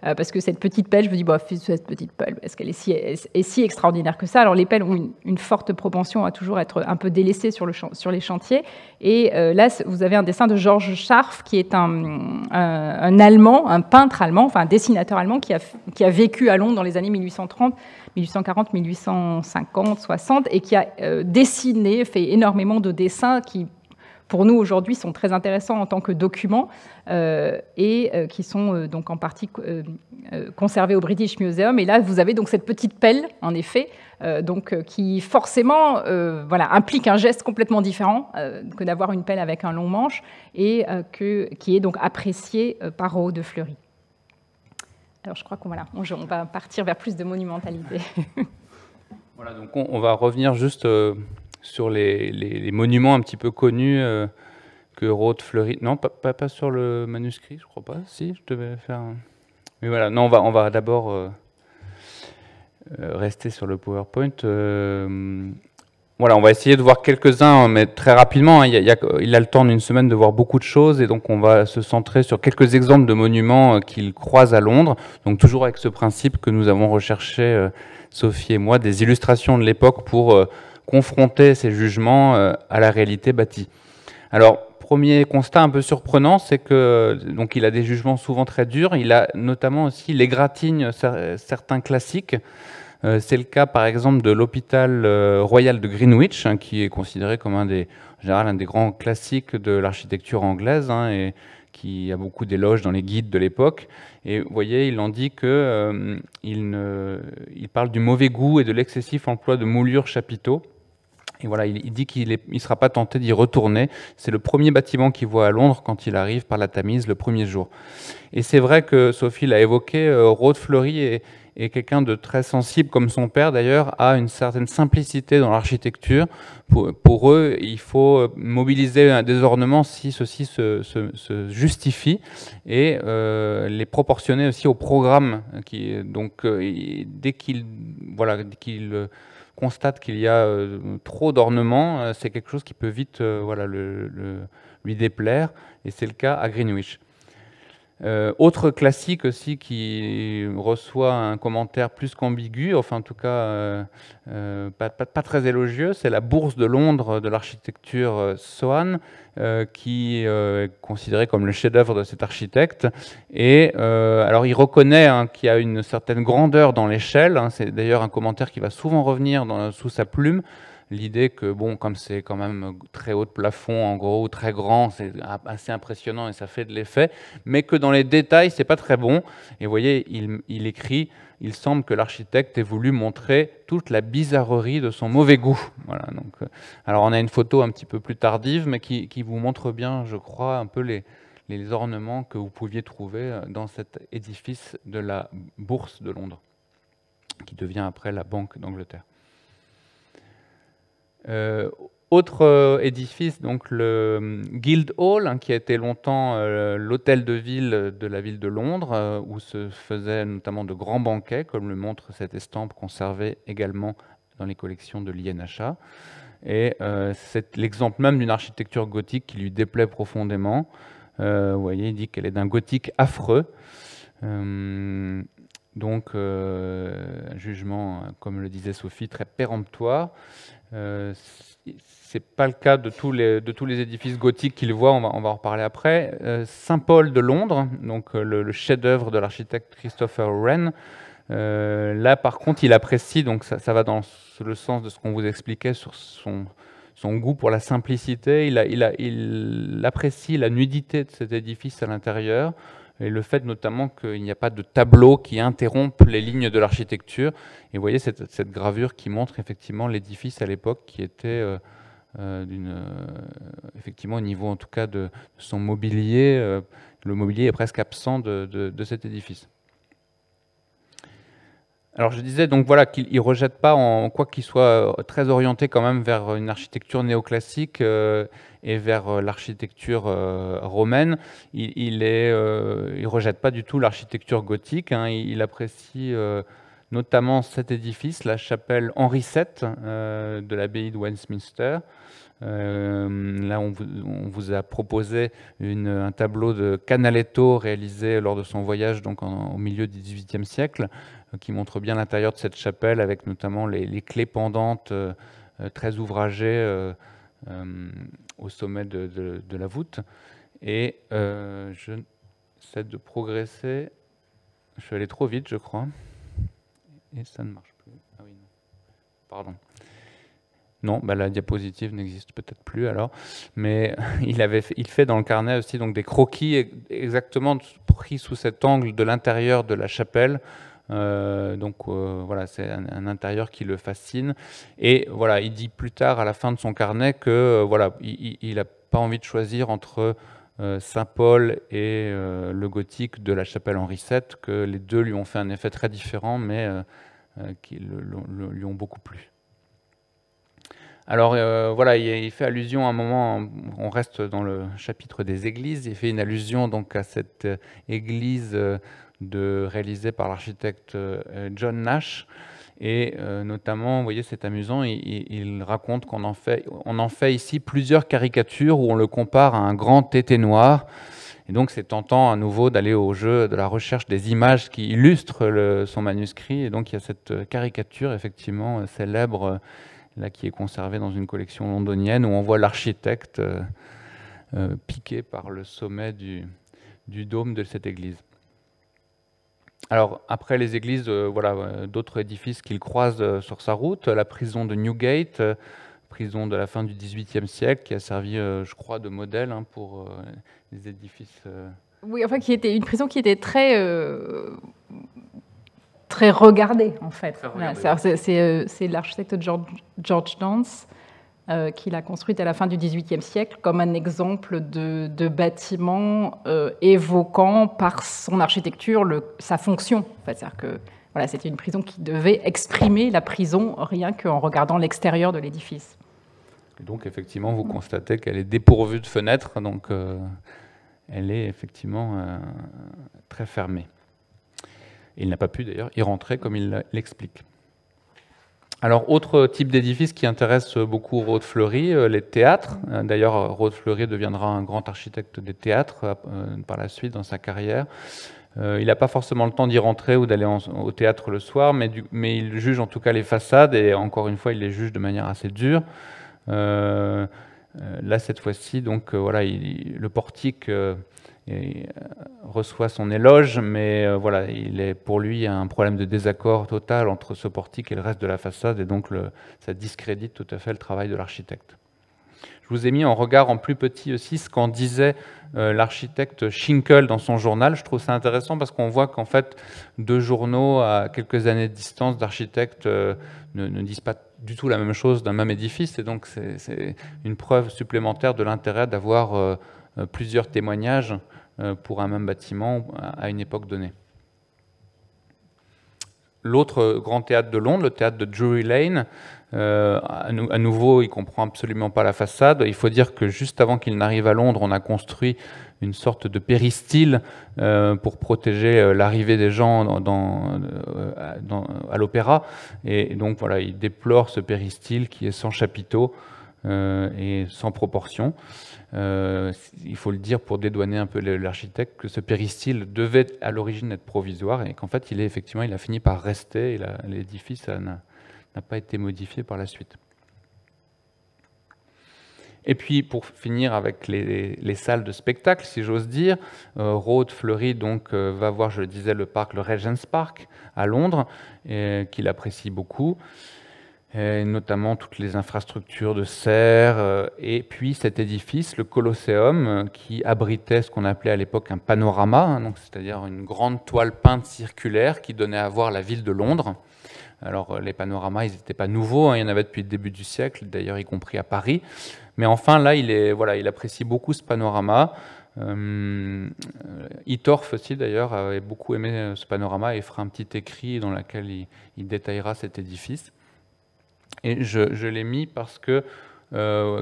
parce que cette petite pelle, je me dis, cette petite pelle, est-ce qu'elle est si extraordinaire que ça? Alors les pelles ont une forte propension à toujours être un peu délaissées sur les chantiers. Et là, vous avez un dessin de Georges Scharf, qui est un Allemand, un peintre allemand, enfin un dessinateur allemand qui a vécu à Londres dans les années 1830, 1840, 1850, 60, et qui a dessiné, fait énormément de dessins qui, pour nous aujourd'hui, sont très intéressants en tant que documents et qui sont donc en partie conservés au British Museum. Et là, vous avez donc cette petite pelle, en effet, qui forcément implique un geste complètement différent que d'avoir une pelle avec un long manche et qui est donc apprécié par Rode-Fleury. Alors, je crois qu'on va partir vers plus de monumentalité. Voilà, donc on va revenir juste sur les monuments un petit peu connus que Rode-Fleury... Non, pas sur le manuscrit, je crois pas. Si, je devais faire... Mais voilà, non, on va d'abord rester sur le PowerPoint. Voilà, on va essayer de voir quelques-uns, mais très rapidement. Il a le temps d'une semaine de voir beaucoup de choses, et donc on va se centrer sur quelques exemples de monuments qu'il croise à Londres. Donc toujours avec ce principe que nous avons recherché, Sophie et moi, des illustrations de l'époque pour confronter ces jugements à la réalité bâtie. Alors, premier constat un peu surprenant, c'est que donc il a des jugements souvent très durs. Il a notamment aussi l'égratigne certains classiques. C'est le cas, par exemple, de l'hôpital royal de Greenwich, qui est considéré comme un des grands classiques de l'architecture anglaise, et qui a beaucoup d'éloges dans les guides de l'époque. Et vous voyez, il en dit que il parle du mauvais goût et de l'excessif emploi de moulures chapiteaux. Et voilà, il dit qu'il ne sera pas tenté d'y retourner. C'est le premier bâtiment qu'il voit à Londres quand il arrive par la Tamise le premier jour. Et c'est vrai que Sophie l'a évoqué, Rode-Fleury et quelqu'un de très sensible, comme son père d'ailleurs, a une certaine simplicité dans l'architecture. Pour eux, il faut mobiliser des ornements si ceci se justifie, et les proportionner aussi au programme. Donc, dès qu'il constate qu'il y a trop d'ornements, c'est quelque chose qui peut vite lui déplaire, et c'est le cas à Greenwich. Autre classique aussi qui reçoit un commentaire plus qu'ambigu, enfin en tout cas pas très élogieux, c'est la Bourse de Londres de l'architecture Soane, qui est considérée comme le chef-d'œuvre de cet architecte. Et alors il reconnaît qu'il y a une certaine grandeur dans l'échelle, c'est d'ailleurs un commentaire qui va souvent revenir sous sa plume. L'idée que, bon, comme c'est quand même très haut de plafond, en gros, très grand, c'est assez impressionnant et ça fait de l'effet, mais que dans les détails, c'est pas très bon. Et vous voyez, il écrit « Il semble que l'architecte ait voulu montrer toute la bizarrerie de son mauvais goût ». Voilà, donc, alors, on a une photo un petit peu plus tardive, mais qui vous montre bien, je crois, un peu les ornements que vous pouviez trouver dans cet édifice de la Bourse de Londres, qui devient après la Banque d'Angleterre. Autre édifice, donc le Guildhall, qui a été longtemps l'hôtel de ville de la ville de Londres, où se faisaient notamment de grands banquets, comme le montre cette estampe conservée également dans les collections de l'INHA. Et c'est l'exemple même d'une architecture gothique qui lui déplaît profondément. Vous voyez, il dit qu'elle est d'un gothique affreux. Donc, un jugement, comme le disait Sophie, très péremptoire. C'est pas le cas de tous les édifices gothiques qu'il voit, on va en reparler après. Saint-Paul de Londres, donc le chef-d'œuvre de l'architecte Christopher Wren. Là, par contre, il apprécie, donc ça va dans le sens de ce qu'on vous expliquait sur son goût pour la simplicité. Il apprécie la nudité de cet édifice à l'intérieur, et le fait notamment qu'il n'y a pas de tableau qui interrompt les lignes de l'architecture. Et vous voyez cette gravure qui montre effectivement l'édifice à l'époque, qui était effectivement au niveau en tout cas de son mobilier. Le mobilier est presque absent de cet édifice. Alors je disais donc voilà qu'il ne rejette pas, en quoi qu'il soit très orienté quand même vers une architecture néoclassique et vers l'architecture romaine. Il rejette pas du tout l'architecture gothique. Il apprécie notamment cet édifice, la chapelle Henri VII de l'abbaye de Westminster. Là, on vous a proposé un tableau de Canaletto réalisé lors de son voyage donc au milieu du XVIIIe siècle, qui montre bien l'intérieur de cette chapelle, avec notamment les clés pendantes très ouvragées au sommet de la voûte. Et j'essaie de progresser. Je suis allé trop vite, je crois. Et ça ne marche plus. Ah oui, non. Pardon. Non, la diapositive n'existe peut-être plus alors, mais il fait dans le carnet aussi donc des croquis exactement pris sous cet angle de l'intérieur de la chapelle. Voilà, c'est un intérieur qui le fascine. Et voilà, il dit plus tard à la fin de son carnet que voilà, il n'a pas envie de choisir entre Saint-Paul et le gothique de la chapelle Henri VII, que les deux lui ont fait un effet très différent, mais qui lui ont beaucoup plu. Alors voilà, il fait allusion à un moment, on reste dans le chapitre des églises, il fait une allusion donc à cette église réalisée par l'architecte John Nash, et notamment, vous voyez, c'est amusant, il raconte qu'on en fait ici plusieurs caricatures où on le compare à un grand tété noir, et donc c'est tentant à nouveau d'aller au jeu de la recherche des images qui illustrent son manuscrit, et donc il y a cette caricature effectivement célèbre là, qui est conservé dans une collection londonienne, où on voit l'architecte piqué par le sommet du dôme de cette église. Alors, après les églises, voilà, d'autres édifices qu'il croise sur sa route, la prison de Newgate, prison de la fin du XVIIIe siècle, qui a servi, je crois, de modèle pour les édifices... Oui, enfin, qui était une prison qui était très regardée, en fait. C'est l'architecte George Dance qui l'a construite à la fin du XVIIIe siècle comme un exemple de bâtiment évoquant par son architecture sa fonction. En fait, c'est-à-dire que Voilà, c'était une prison qui devait exprimer la prison rien qu'en regardant l'extérieur de l'édifice. Donc effectivement, vous constatez qu'elle est dépourvue de fenêtres, donc elle est effectivement très fermée. Et il n'a pas pu d'ailleurs y rentrer comme il l'explique. Alors, autre type d'édifice qui intéresse beaucoup Rode Fleury, les théâtres. D'ailleurs, Rode Fleury deviendra un grand architecte des théâtres par la suite dans sa carrière. Il n'a pas forcément le temps d'y rentrer ou d'aller au théâtre le soir, mais il juge en tout cas les façades, et encore une fois, il les juge de manière assez dure. Là, cette fois-ci, donc voilà, le portique reçoit son éloge, mais voilà, pour lui un problème de désaccord total entre ce portique et le reste de la façade, et donc ça discrédite tout à fait le travail de l'architecte. Je vous ai mis en regard en plus petit aussi ce qu'en disait l'architecte Schinkel dans son journal. Je trouve ça intéressant parce qu'on voit qu'en fait, deux journaux à quelques années de distance d'architectes ne disent pas du tout la même chose d'un même édifice, et donc c'est une preuve supplémentaire de l'intérêt d'avoir plusieurs témoignages pour un même bâtiment à une époque donnée. L'autre grand théâtre de Londres, le théâtre de Drury Lane, à nouveau, il ne comprend absolument pas la façade. Il faut dire que juste avant qu'il n'arrive à Londres, on a construit une sorte de péristyle pour protéger l'arrivée des gens à l'opéra. Et donc voilà, il déplore ce péristyle qui est sans chapiteau et sans proportion. Il faut le dire pour dédouaner un peu l'architecte, que ce péristyle devait à l'origine être provisoire, et qu'en fait il a fini par rester, et l'édifice n'a pas été modifié par la suite. Et puis pour finir avec les salles de spectacle, si j'ose dire, Rode Fleury donc va voir, je le disais, le Regent's Park à Londres, qu'il apprécie beaucoup. Et notamment toutes les infrastructures de serre, et puis cet édifice, le Colosseum, qui abritait ce qu'on appelait à l'époque un panorama, donc c'est-à-dire une grande toile peinte circulaire qui donnait à voir la ville de Londres. Alors les panoramas, ils n'étaient pas nouveaux, il y en avait depuis le début du siècle, d'ailleurs y compris à Paris. Mais enfin là, il apprécie beaucoup ce panorama. Hittorf aussi d'ailleurs avait beaucoup aimé ce panorama et fera un petit écrit dans lequel il détaillera cet édifice. Et je l'ai mis parce que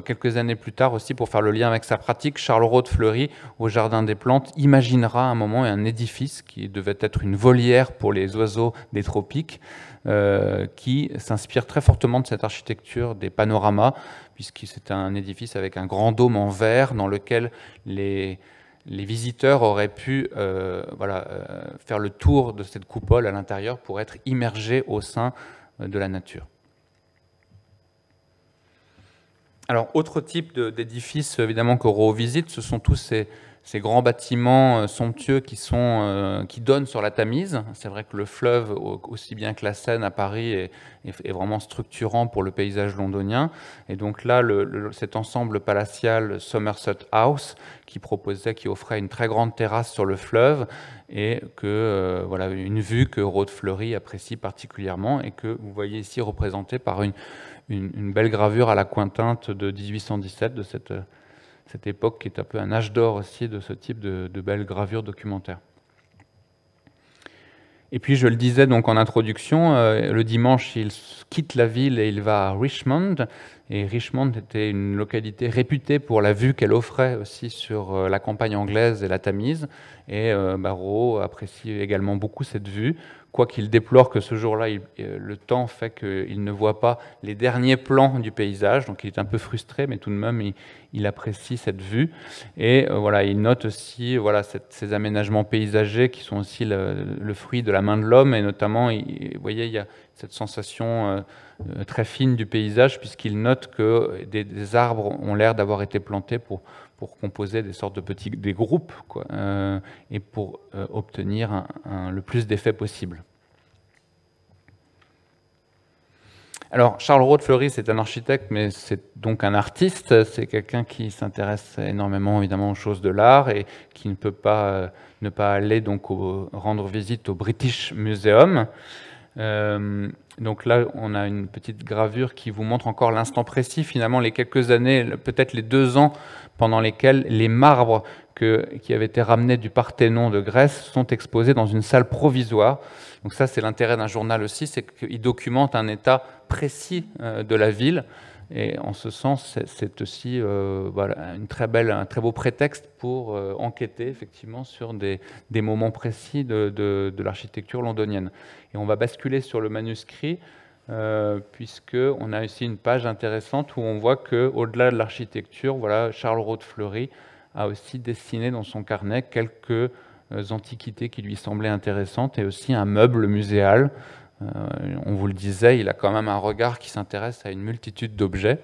quelques années plus tard aussi, pour faire le lien avec sa pratique, Charles Rode Fleury, au Jardin des Plantes, imaginera à un moment un édifice qui devait être une volière pour les oiseaux des tropiques, qui s'inspire très fortement de cette architecture des panoramas, puisque c'est un édifice avec un grand dôme en verre dans lequel les visiteurs auraient pu faire le tour de cette coupole à l'intérieur pour être immergés au sein de la nature. Alors, autre type d'édifice, évidemment, que Rowe visite, ce sont tous ces grands bâtiments somptueux qui donnent sur la Tamise. C'est vrai que le fleuve, aussi bien que la Seine à Paris, est vraiment structurant pour le paysage londonien. Et donc là, cet ensemble palatial Somerset House, qui offrait une très grande terrasse sur le fleuve, et voilà, une vue que Rode Fleury apprécie particulièrement, et que vous voyez ici représentée par une belle gravure à la Cointeinte de 1817, de cette époque qui est un peu un âge d'or aussi de ce type de belles gravures documentaires. Et puis je le disais donc en introduction, le dimanche il quitte la ville et il va à Richmond. Et Richmond était une localité réputée pour la vue qu'elle offrait aussi sur la campagne anglaise et la Tamise. Et Rowe apprécie également beaucoup cette vue, quoiqu'il déplore que ce jour-là, le temps fait qu'il ne voit pas les derniers plans du paysage. Donc il est un peu frustré, mais tout de même, il apprécie cette vue. Et voilà, il note aussi ces aménagements paysagers qui sont aussi le fruit de la main de l'homme. Et notamment, vous voyez, il y a cette sensation très fine du paysage, puisqu'il note que des arbres ont l'air d'avoir été plantés pour composer des sortes de des groupes, quoi, et pour obtenir le plus d'effets possible. Alors, Charles Rode Fleury, c'est un architecte, mais c'est donc un artiste. C'est quelqu'un qui s'intéresse énormément, évidemment, aux choses de l'art et qui ne peut pas ne pas aller donc rendre visite au British Museum. Donc là, on a une petite gravure qui vous montre encore l'instant précis, finalement les quelques années, peut-être les 2 ans pendant lesquels les marbres qui avaient été ramenés du Parthénon de Grèce sont exposés dans une salle provisoire. Donc ça, c'est l'intérêt d'un journal aussi, c'est qu'il documente un état précis de la ville. Et en ce sens, c'est aussi voilà, un très beau prétexte pour enquêter effectivement sur des moments précis de l'architecture londonienne. Et on va basculer sur le manuscrit, puisqu'on a ici une page intéressante où on voit qu'au-delà de l'architecture, voilà, Charles Roth Fleury a aussi dessiné dans son carnet quelques antiquités qui lui semblaient intéressantes et aussi un meuble muséal. On vous le disait, il a quand même un regard qui s'intéresse à une multitude d'objets.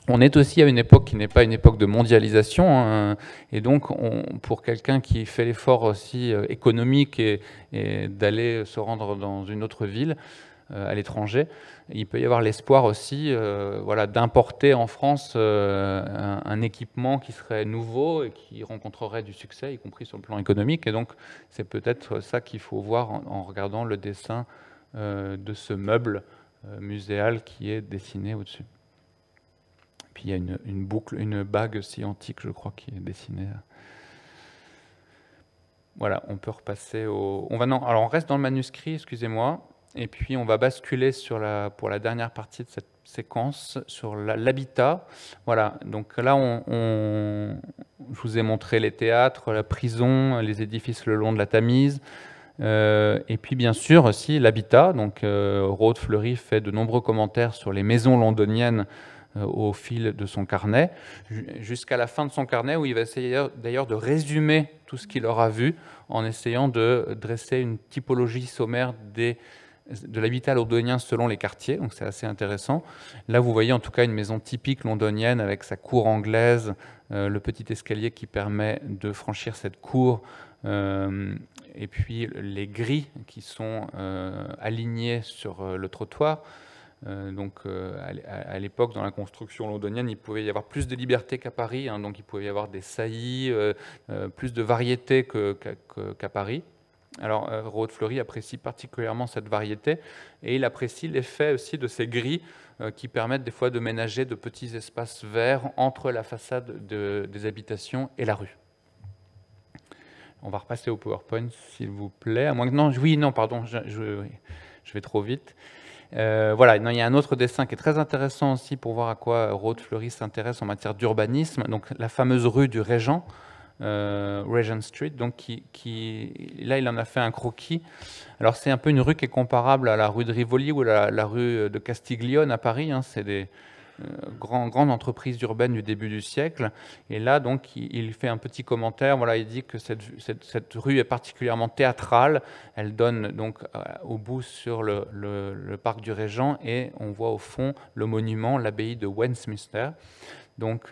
On est aussi à une époque qui n'est pas une époque de mondialisation, hein, et donc pour quelqu'un qui fait l'effort aussi économique et d'aller se rendre dans une autre ville, à l'étranger, il peut y avoir l'espoir aussi voilà, d'importer en France un équipement qui serait nouveau et qui rencontrerait du succès, y compris sur le plan économique. Et donc c'est peut-être ça qu'il faut voir en regardant le dessin de ce meuble muséal qui est dessiné au-dessus. Puis il y a une boucle, une bague aussi antique, je crois, qui est dessinée. Voilà, on peut repasser au... Alors on reste dans le manuscrit, excusez-moi, et puis on va basculer pour la dernière partie de cette séquence sur l'habitat. Voilà, donc là, je vous ai montré les théâtres, la prison, les édifices le long de la Tamise, et puis bien sûr aussi l'habitat. Donc Roth Fleury fait de nombreux commentaires sur les maisons londoniennes au fil de son carnet, jusqu'à la fin de son carnet où il va essayer d'ailleurs de résumer tout ce qu'il aura vu en essayant de dresser une typologie sommaire de l'habitat londonien selon les quartiers, donc c'est assez intéressant. Là, vous voyez en tout cas une maison typique londonienne avec sa cour anglaise, le petit escalier qui permet de franchir cette cour, et puis les grilles qui sont alignées sur le trottoir. Donc à l'époque, dans la construction londonienne, il pouvait y avoir plus de liberté qu'à Paris, hein, donc il pouvait y avoir des saillies, plus de variété qu'à Paris. Alors Roth Fleury apprécie particulièrement cette variété et il apprécie l'effet aussi de ces grilles qui permettent des fois de ménager de petits espaces verts entre la façade des habitations et la rue. On va repasser au PowerPoint, s'il vous plaît. À moins que non, oui, non, pardon, je vais trop vite. Voilà, non, il y a un autre dessin qui est très intéressant aussi pour voir à quoi Roth Fleury s'intéresse en matière d'urbanisme. Donc la fameuse rue du Régent, Regent Street, donc là il en a fait un croquis. Alors c'est un peu une rue qui est comparable à la rue de Rivoli ou la rue de Castiglione à Paris, hein. C'est des grandes entreprises urbaines du début du siècle. Et là donc il fait un petit commentaire. Voilà, il dit que cette rue est particulièrement théâtrale. Elle donne donc au bout sur le parc du Régent et on voit au fond le monument, l'abbaye de Westminster. Donc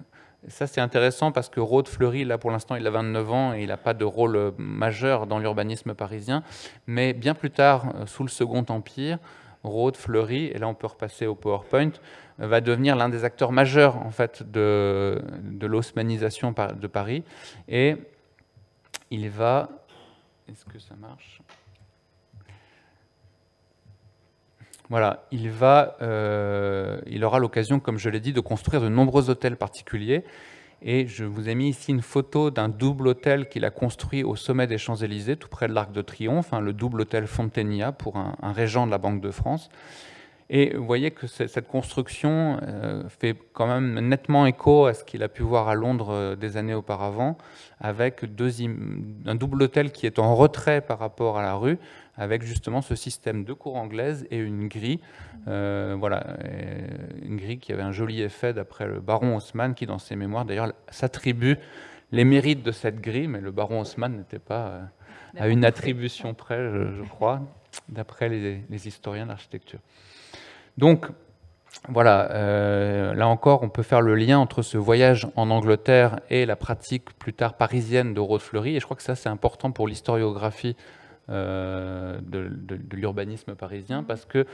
ça, c'est intéressant parce que Roth Fleury, là, pour l'instant, il a 29 ans et il n'a pas de rôle majeur dans l'urbanisme parisien. Mais bien plus tard, sous le Second Empire, Roth Fleury, et là, on peut repasser au PowerPoint, va devenir l'un des acteurs majeurs, en fait, de l'haussmanisation de Paris. Et il va... Est-ce que ça marche ? Voilà, il aura l'occasion, comme je l'ai dit, de construire de nombreux hôtels particuliers. Et je vous ai mis ici une photo d'un double hôtel qu'il a construit au sommet des Champs-Élysées, tout près de l'Arc de Triomphe, hein, le double hôtel Fontainia pour un régent de la Banque de France. Et vous voyez que cette construction fait quand même nettement écho à ce qu'il a pu voir à Londres des années auparavant, avec un double hôtel qui est en retrait par rapport à la rue, avec justement ce système de cour anglaise et une grille, voilà, une grille qui avait un joli effet d'après le baron Haussmann, qui dans ses mémoires d'ailleurs s'attribue les mérites de cette grille, mais le baron Haussmann n'était pas à une attribution près, je crois, d'après les historiens d'architecture. Donc, voilà, là encore, on peut faire le lien entre ce voyage en Angleterre et la pratique plus tard parisienne de Roth Fleury, et je crois que ça, c'est important pour l'historiographie de l'urbanisme parisien, parce que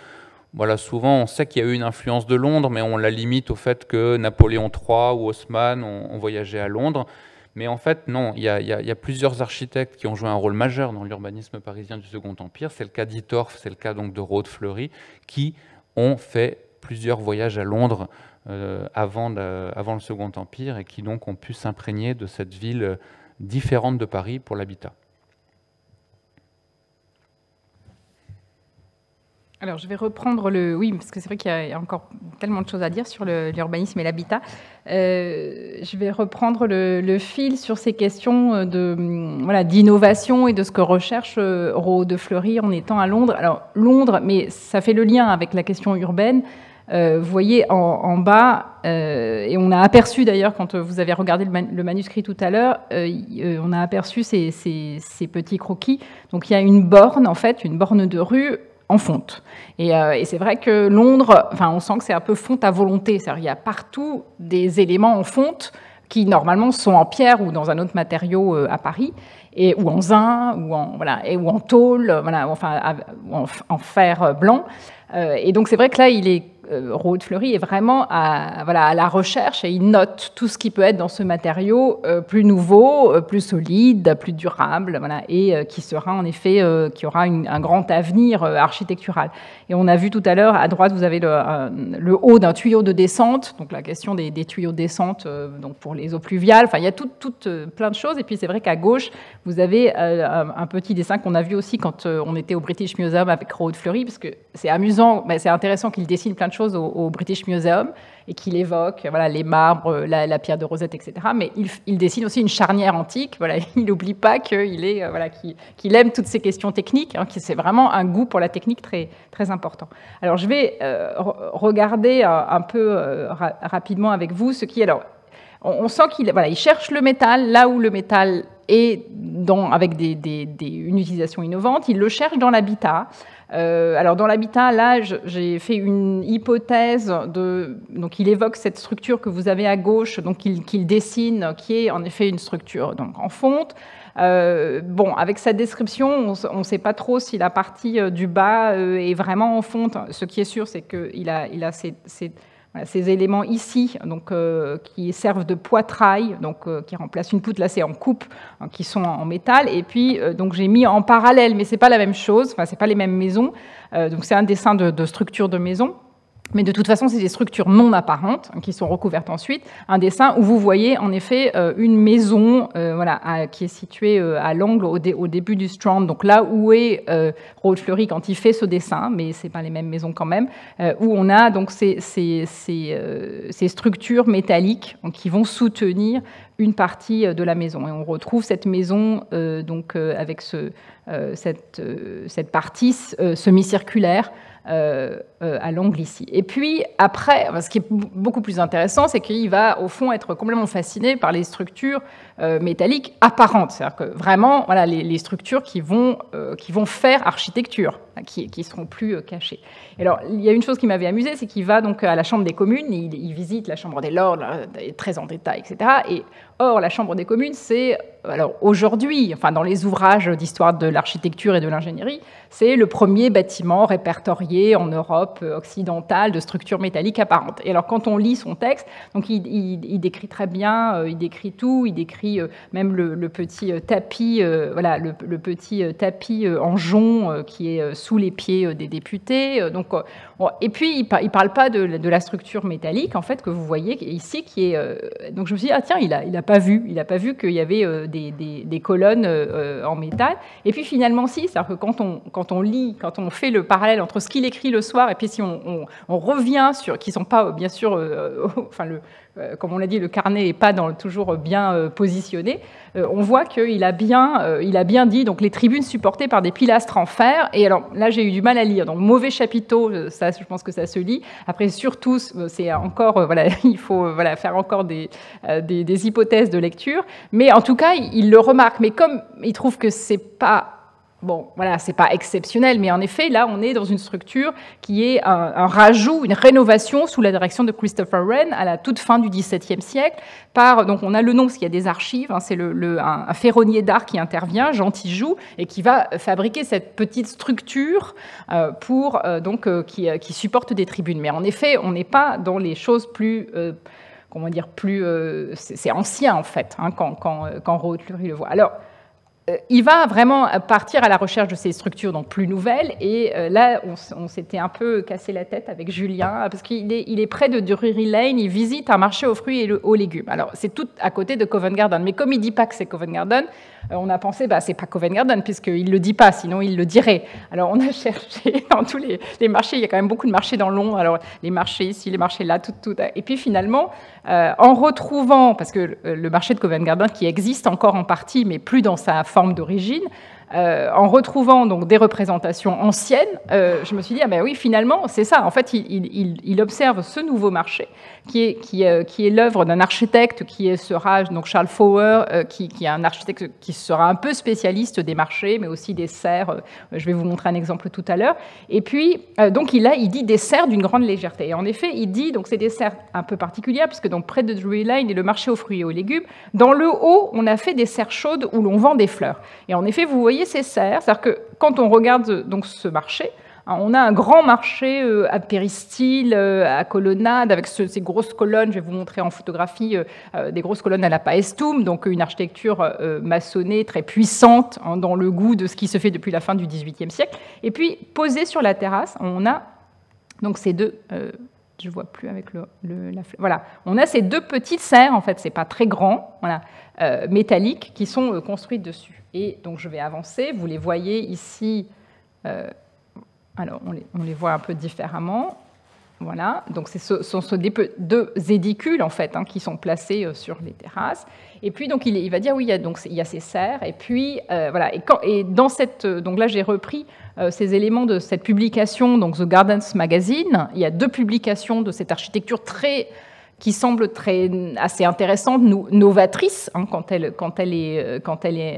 voilà, souvent, on sait qu'il y a eu une influence de Londres, mais on la limite au fait que Napoléon III ou Haussmann ont voyagé à Londres. Mais en fait, non, il y a plusieurs architectes qui ont joué un rôle majeur dans l'urbanisme parisien du Second Empire. C'est le cas d'Itorf, c'est le cas donc de Rode Fleury, qui ont fait plusieurs voyages à Londres avant le Second Empire et qui donc ont pu s'imprégner de cette ville différente de Paris pour l'habitat. Alors, je vais reprendre le... Oui, parce que c'est vrai qu'il y a encore tellement de choses à dire sur l'urbanisme et l'habitat. Je vais reprendre le fil sur ces questions d'innovation et de ce que recherche Rode Fleury en étant à Londres. Alors, Londres, mais ça fait le lien avec la question urbaine. Vous voyez en bas, et on a aperçu d'ailleurs, quand vous avez regardé le manuscrit tout à l'heure, on a aperçu ces petits croquis. Donc, il y a une borne, en fait, une borne de rue en fonte. Et c'est vrai que Londres, on sent que c'est un peu fonte à volonté. C'est-à-dire qu'il y a partout des éléments en fonte qui, normalement, sont en pierre ou dans un autre matériau à Paris, ou en zinc, ou en tôle, en fer blanc. Et donc, c'est vrai que là, Rode Fleury est vraiment à la recherche et il note tout ce qui peut être dans ce matériau plus nouveau, plus solide, plus durable, et qui sera en effet, qui aura un grand avenir architectural. Et on a vu tout à l'heure, à droite, vous avez le haut d'un tuyau de descente, donc la question des tuyaux de descente donc pour les eaux pluviales. Enfin, il y a plein de choses. Et puis c'est vrai qu'à gauche, vous avez un petit dessin qu'on a vu aussi quand on était au British Museum avec Rode Fleury, parce que c'est amusant, c'est intéressant qu'il dessine plein de choses au British Museum et qu'il évoque les marbres, la pierre de Rosette, etc. Mais il dessine aussi une charnière antique. Il n'oublie pas qu'il aime toutes ces questions techniques, que c'est vraiment un goût pour la technique très, très important. Alors je vais regarder un peu rapidement avec vous ce qui est... Alors, on sent qu'il cherche le métal là où le métal est avec une utilisation innovante. Il le cherche dans l'habitat. Alors dans l'habitat, là, j'ai fait une hypothèse donc il évoque cette structure que vous avez à gauche, donc qu'il dessine, qui est en effet une structure donc en fonte. Avec sa description, on ne sait pas trop si la partie du bas est vraiment en fonte. Ce qui est sûr, c'est qu'il a ces éléments ici, donc, qui servent de poitrail, donc, qui remplacent une poutre. Là, c'est en coupe, qui sont en métal. Et puis, donc, j'ai mis en parallèle, mais ce n'est pas la même chose, ce n'est pas les mêmes maisons. Donc, c'est un dessin de structure de maison. Mais de toute façon, c'est des structures non apparentes qui sont recouvertes ensuite. Un dessin où vous voyez en effet une maison qui est située à l'angle au début du Strand, donc là où est Rode Fleury quand il fait ce dessin, mais ce n'est pas les mêmes maisons quand même, où on a donc ces structures métalliques qui vont soutenir une partie de la maison. Et on retrouve cette maison avec cette partie semi-circulaire à l'angle ici. Et puis après, ce qui est beaucoup plus intéressant, c'est qu'il va au fond être complètement fasciné par les structures métalliques apparentes, c'est-à-dire que vraiment les structures qui vont faire architecture, qui ne seront plus cachées. Et alors il y a une chose qui m'avait amusée, c'est qu'il va donc à la Chambre des communes, il visite la Chambre des Lords, très en détail, etc. Et or la Chambre des communes, c'est aujourd'hui, dans les ouvrages d'histoire de l'architecture et de l'ingénierie, c'est le premier bâtiment répertorié en Europe occidentale de structures métalliques apparentes. Et alors, quand on lit son texte, donc il décrit très bien, il décrit tout, il décrit même le petit tapis, le petit tapis en jonc qui est sous les pieds des députés. Et puis, il ne parle pas de la structure métallique, en fait, que vous voyez ici, qui est... donc, je me suis dit, tiens, il n'a pas vu qu'il y avait des colonnes en métal. Et puis, finalement, si, c'est-à-dire que quand on lit, quand on fait le parallèle entre ce qu'il écrit le soir et puis si on revient sur, qui ne sont pas, bien sûr, comme on l'a dit, le carnet n'est pas toujours bien positionné, on voit qu'il a bien dit, donc les tribunes supportées par des pilastres en fer. Et alors là, j'ai eu du mal à lire. Donc mauvais chapiteau, ça, je pense que ça se lit. Après, surtout, c'est encore, il faut faire encore des hypothèses de lecture. Mais en tout cas, il le remarque. Mais comme il trouve que c'est pas... Bon, c'est pas exceptionnel, mais en effet, là, on est dans une structure qui est un rajout, une rénovation sous la direction de Christopher Wren à la toute fin du XVIIe siècle. Donc, on a le nom, parce qu'il y a des archives, c'est un ferronnier d'art qui intervient, Jean Tijoux, et qui va fabriquer cette petite structure qui supporte des tribunes. Mais en effet, on n'est pas dans les choses plus comment dire, plus, c'est ancien en fait, hein, quand Rode-Fleury le voit. Alors, il va vraiment partir à la recherche de ces structures donc plus nouvelles. Et là, on s'était un peu cassé la tête avec Julien, parce qu'il est près de Drury Lane, il visite un marché aux fruits et aux légumes. Alors, c'est tout à côté de Covent Garden. Mais comme il ne dit pas que c'est Covent Garden, on a pensé, c'est pas Covent Garden, puisqu'il ne le dit pas, sinon il le dirait. Alors, on a cherché dans tous les marchés, il y a quand même beaucoup de marchés dans Londres, alors les marchés ici, les marchés là, tout. Et puis finalement, en retrouvant, parce que le marché de Covent Garden, qui existe encore en partie, mais plus dans sa forme d'origine, en retrouvant donc des représentations anciennes, je me suis dit, oui, finalement, c'est ça. En fait, il observe ce nouveau marché qui est l'œuvre d'un architecte qui sera donc Charles Fowler, qui est un architecte qui sera un peu spécialiste des marchés, mais aussi des serres. Je vais vous montrer un exemple tout à l'heure. Et puis, donc, il dit des serres d'une grande légèreté. Et en effet, il dit, donc, c'est des serres un peu particulières, puisque donc, près de Drury Lane est le marché aux fruits et aux légumes. Dans le haut, on a fait des serres chaudes où l'on vend des fleurs. Et en effet, vous voyez ces serres, c'est-à-dire que quand on regarde donc ce marché, on a un grand marché à péristyle, à colonnade, avec ces grosses colonnes, je vais vous montrer en photographie, des grosses colonnes à la Paestum, donc une architecture maçonnée très puissante, hein, dans le goût de ce qui se fait depuis la fin du XVIIIe siècle. Et puis, posé sur la terrasse, on a donc ces deux... je ne vois plus avec voilà. On a ces deux petites serres, en fait, ce n'est pas très grand, voilà, métalliques, qui sont construites dessus. Et donc, je vais avancer. Vous les voyez ici. Alors, on les voit un peu différemment. Voilà. Donc, ce sont deux édicules, en fait, hein, qui sont placés sur les terrasses. Et puis, donc, il va dire, oui, il y a ces serres. Et puis, voilà. Et dans cette... Donc là, j'ai repris ces éléments de cette publication, donc The Gardens Magazine. Il y a deux publications de cette architecture qui semble assez intéressante, novatrice, hein, quand elle est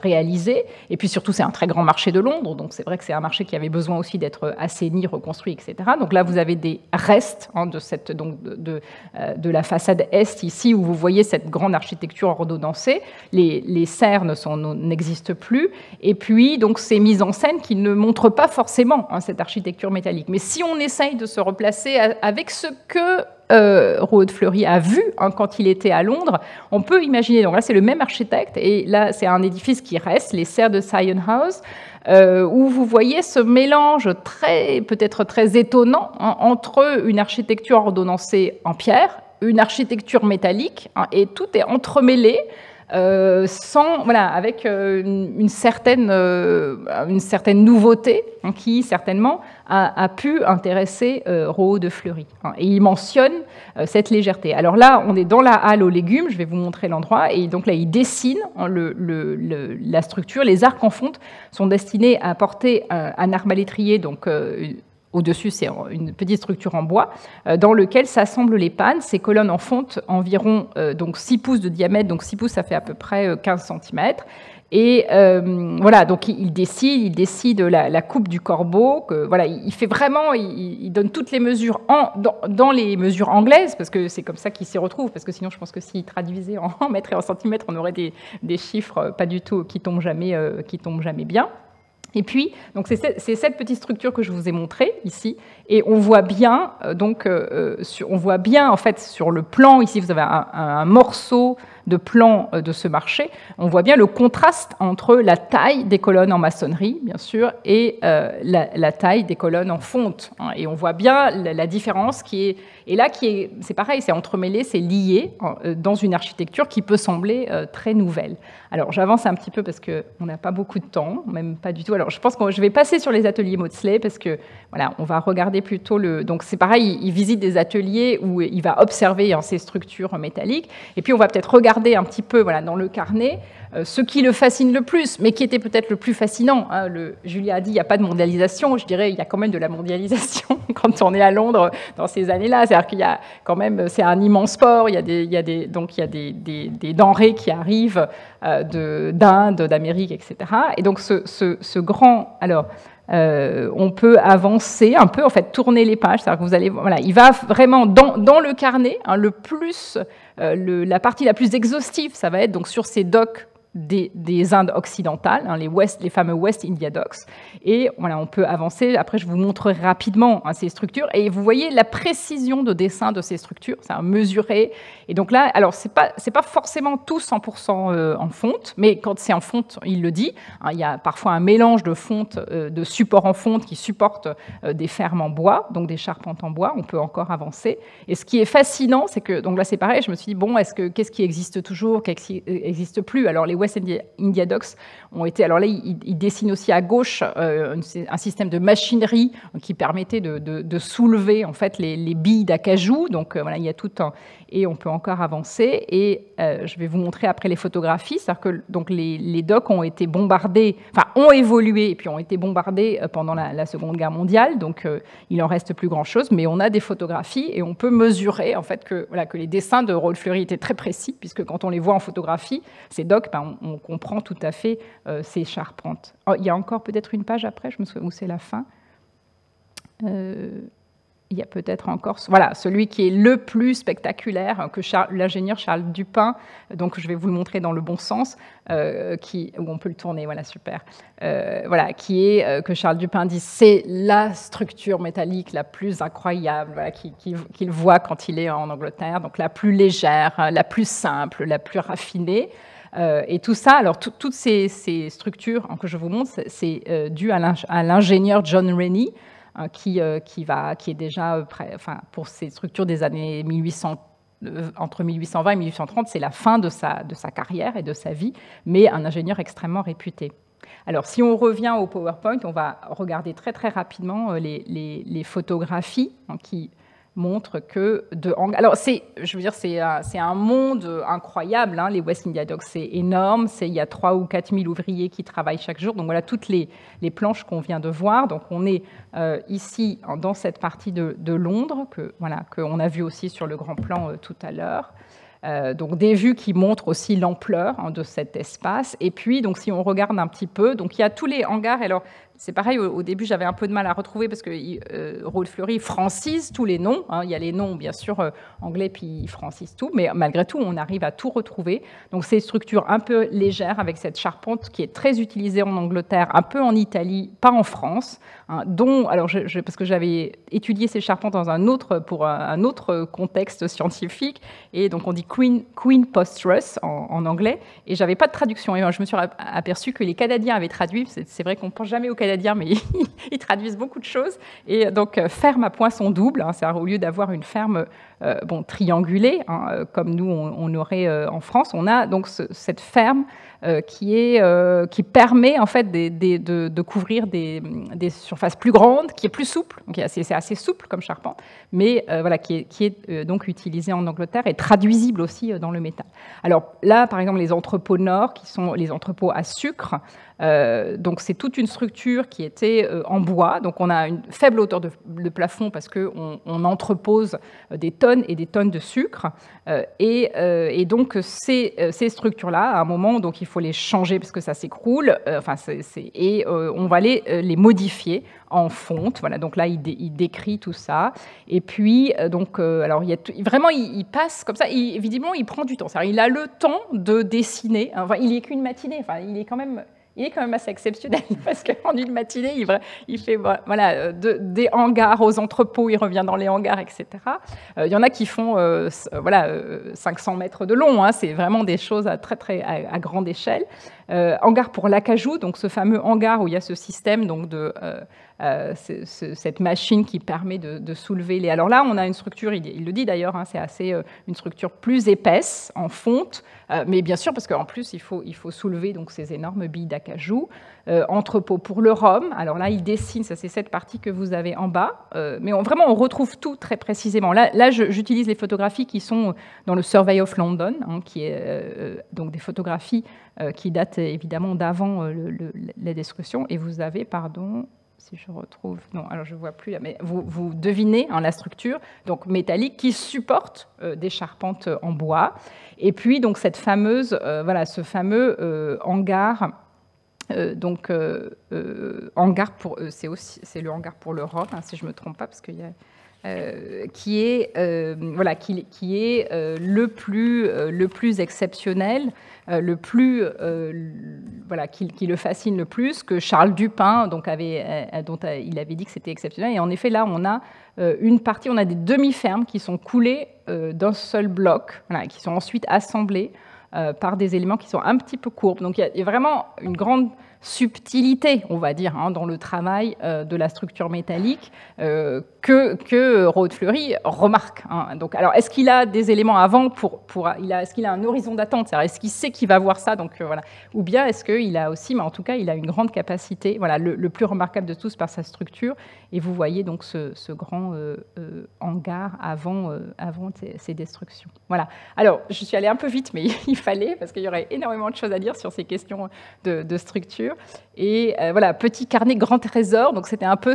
réalisée. Et puis surtout, c'est un très grand marché de Londres, donc c'est vrai que c'est un marché qui avait besoin aussi d'être assaini, reconstruit, etc. Donc là, vous avez des restes, hein, de la façade est ici, où vous voyez cette grande architecture ordonnancée. Les serres n'existent plus. Et puis, donc, ces mises en scène qui ne montrent pas forcément, hein, cette architecture métallique. Mais si on essaye de se replacer avec ce que Rode-Fleury a vu, hein, quand il était à Londres, on peut imaginer, donc là c'est le même architecte, et là c'est un édifice qui reste, les serres de Sion House, où vous voyez ce mélange peut-être très étonnant, hein, entre une architecture ordonnancée en pierre, une architecture métallique, hein, et tout est entremêlé, avec une certaine nouveauté, hein, qui certainement a pu intéresser Rode-Fleury. Hein, et il mentionne cette légèreté. Alors là, on est dans la halle aux légumes, je vais vous montrer l'endroit, et donc là, il dessine, hein, la structure. Les arcs en fonte sont destinés à porter un arbalétrier, donc au-dessus, c'est une petite structure en bois dans lequel s'assemblent les pannes. Ces colonnes en fonte environ donc 6 pouces de diamètre, donc 6 pouces, ça fait à peu près 15 cm. Et voilà, donc il décide la coupe du corbeau. Voilà, il fait vraiment, il donne toutes les mesures dans les mesures anglaises, parce que c'est comme ça qu'il s'y retrouve, parce que sinon je pense que s'il traduisait en mètres et en centimètres, on aurait des chiffres pas du tout qui tombent jamais bien. Et puis, donc c'est cette petite structure que je vous ai montrée ici, et on voit bien, en fait, sur le plan, ici vous avez un morceau de plan de ce marché, on voit bien le contraste entre la taille des colonnes en maçonnerie, bien sûr, et la taille des colonnes en fonte. Hein, et on voit bien la différence c'est pareil, c'est entremêlé, c'est lié dans une architecture qui peut sembler très nouvelle. Alors, j'avance un petit peu parce qu'on n'a pas beaucoup de temps, même pas du tout. Alors, je pense que je vais passer sur les ateliers Maudsley parce que, voilà, on va regarder plutôt donc, c'est pareil, il visite des ateliers où il va observer, hein, ces structures métalliques. Et puis, on va peut-être regarder un petit peu, voilà, dans le carnet, ce qui le fascine le plus, mais qui était peut-être le plus fascinant. Hein. Julia a dit, il n'y a pas de mondialisation. Je dirais, il y a quand même de la mondialisation quand on est à Londres dans ces années-là. C'est-à-dire qu'il y a quand même, c'est un immense port. Il y a des denrées qui arrivent d'Inde, d'Amérique, etc. Et donc, ce grand... Alors, on peut avancer un peu, en fait, tourner les pages. C'est-à-dire que vous allez... Voilà, il va vraiment dans le carnet, hein, la partie la plus exhaustive, ça va être donc sur ces docks des Indes occidentales, hein, les fameux West India Docks. Et voilà, on peut avancer. Après, je vous montrerai rapidement ces structures. Et vous voyez la précision de dessin de ces structures, c'est mesuré. Et donc là, alors c'est pas forcément tout 100% en fonte, mais quand c'est en fonte, il le dit. Hein, il y a parfois un mélange de fonte, de supports en fonte qui supportent des fermes en bois, donc des charpentes en bois. On peut encore avancer. Et ce qui est fascinant, c'est que, donc là c'est pareil, je me suis dit, bon, qu'est-ce qui existe toujours, qu'est-ce qui n'existe plus? Alors les West India Docks ont été, alors là il dessine aussi à gauche un système de machinerie qui permettait de soulever en fait les billes d'acajou, donc voilà, il y a tout un, et on peut encore avancer, et je vais vous montrer après les photographies, c'est-à-dire que donc les docks ont été bombardés, enfin ont évolué et puis ont été bombardés pendant la Seconde Guerre mondiale, donc il en reste plus grand-chose, mais on a des photographies et on peut mesurer en fait que les dessins de Raoul Fleury étaient très précis, puisque quand on les voit en photographie, ces docks, on comprend tout à fait ces charpentes. Oh, il y a encore peut-être une page après, je me souviens où c'est la fin. Il y a peut-être encore, voilà, celui qui est le plus spectaculaire, que l'ingénieur Charles Dupin, donc je vais vous le montrer dans le bon sens, où on peut le tourner, voilà, super, voilà, qui est, que Charles Dupin dit, c'est la structure métallique la plus incroyable, voilà, qu'il voit quand il est en Angleterre, donc la plus légère, la plus simple, la plus raffinée. Et tout ça, alors toutes ces structures que je vous montre, c'est dû à l'ingénieur John Rennie, qui est déjà, pour ces structures des années 1800, entre 1820 et 1830, c'est la fin de sa carrière et de sa vie, mais un ingénieur extrêmement réputé. Alors, si on revient au PowerPoint, on va regarder très très rapidement les photographies qui montre que alors je veux dire, c'est un monde incroyable, hein, les West India Docks, c'est énorme, il y a 3 ou 4 000 ouvriers qui travaillent chaque jour, donc voilà toutes les planches qu'on vient de voir. Donc on est ici dans cette partie de Londres qu'on a vu aussi sur le grand plan tout à l'heure. Donc des vues qui montrent aussi l'ampleur de cet espace. Et puis, donc, si on regarde un petit peu, donc il y a tous les hangars. Alors, c'est pareil, au début, j'avais un peu de mal à retrouver parce que Raoul Fleury francise tous les noms. Hein. Il y a les noms, bien sûr, anglais, puis il francise tout. Mais malgré tout, on arrive à tout retrouver. Donc, c'est une structure un peu légère avec cette charpente qui est très utilisée en Angleterre, un peu en Italie, pas en France. Hein, alors, parce que j'avais étudié ces charpentes pour un autre contexte scientifique. Et donc, on dit Queen Post Truss en anglais. Et je n'avais pas de traduction. Et je me suis aperçue que les Canadiens avaient traduit. C'est vrai qu'on ne pense jamais aux Canadiens, mais ils traduisent beaucoup de choses. Et donc, ferme à poinçon double, hein, c'est au lieu d'avoir une ferme triangulée, hein, comme nous, on aurait en France, on a donc cette ferme qui permet en fait de couvrir des surfaces plus grandes, qui est plus souple, c'est assez souple comme charpente, mais voilà, qui est donc utilisée en Angleterre et traduisible aussi dans le métal. Alors là, par exemple, les entrepôts nord, qui sont les entrepôts à sucre, donc c'est toute une structure qui était en bois, donc on a une faible hauteur de plafond parce qu'on entrepose des tonnes et des tonnes de sucre, et donc ces structures-là, à un moment, donc il faut les changer parce que ça s'écroule, et on va les modifier en fonte. Voilà, donc là il décrit tout ça, et puis donc alors vraiment il passe comme ça, évidemment il prend du temps, c'est-à-dire il a le temps de dessiner, enfin il n'est qu'une matinée, enfin il est quand même assez exceptionnel parce qu'en une matinée, il fait voilà, des hangars aux entrepôts, il revient dans les hangars, etc. Il y en a qui font 500 mètres de long, hein, c'est vraiment des choses à grande échelle. Hangar pour l'acajou, donc ce fameux hangar où il y a ce système donc cette machine qui permet de soulever les... Alors là, on a une structure, il le dit d'ailleurs, hein, c'est une structure plus épaisse, en fonte, mais bien sûr, parce qu'en plus, il faut soulever donc, ces énormes billes d'acajou. Entrepôt pour le rhum, alors là, il dessine, ça c'est cette partie que vous avez en bas, mais vraiment, on retrouve tout très précisément. Là j'utilise les photographies qui sont dans le Survey of London, hein, qui est donc des photographies qui datent évidemment d'avant la destruction, et vous avez, pardon... Si je retrouve... Non, alors je ne vois plus, mais vous devinez hein, la structure donc métallique qui supporte des charpentes en bois. Et puis, donc, ce fameux hangar... hangar pour... c'est le hangar pour le rhum, hein, si je ne me trompe pas, parce qu'il y a... voilà, qui est le plus exceptionnel, voilà, qui le fascine le plus, que Charles Dupin dont il avait dit que c'était exceptionnel. Et en effet, là, on a une partie, on a des demi-fermes qui sont coulées d'un seul bloc, voilà, qui sont ensuite assemblées par des éléments qui sont un petit peu courbes. Donc il y a vraiment une grande subtilité, on va dire, dans le travail de la structure métallique que Rode-Fleury remarque. Donc, alors, est-ce qu'il a des éléments avant est-ce qu'il a un horizon d'attente, est-ce qu'il sait qu'il va voir ça, donc voilà, ou bien est-ce qu'il a aussi, mais en tout cas, il a une grande capacité, voilà, le plus remarquable de tous par sa structure. Et vous voyez donc ce grand hangar avant ces destructions. Voilà. Alors, je suis allée un peu vite, mais il fallait, parce qu'il y aurait énormément de choses à dire sur ces questions de structure. Et voilà, petit carnet, grand trésor. Donc, c'était un peu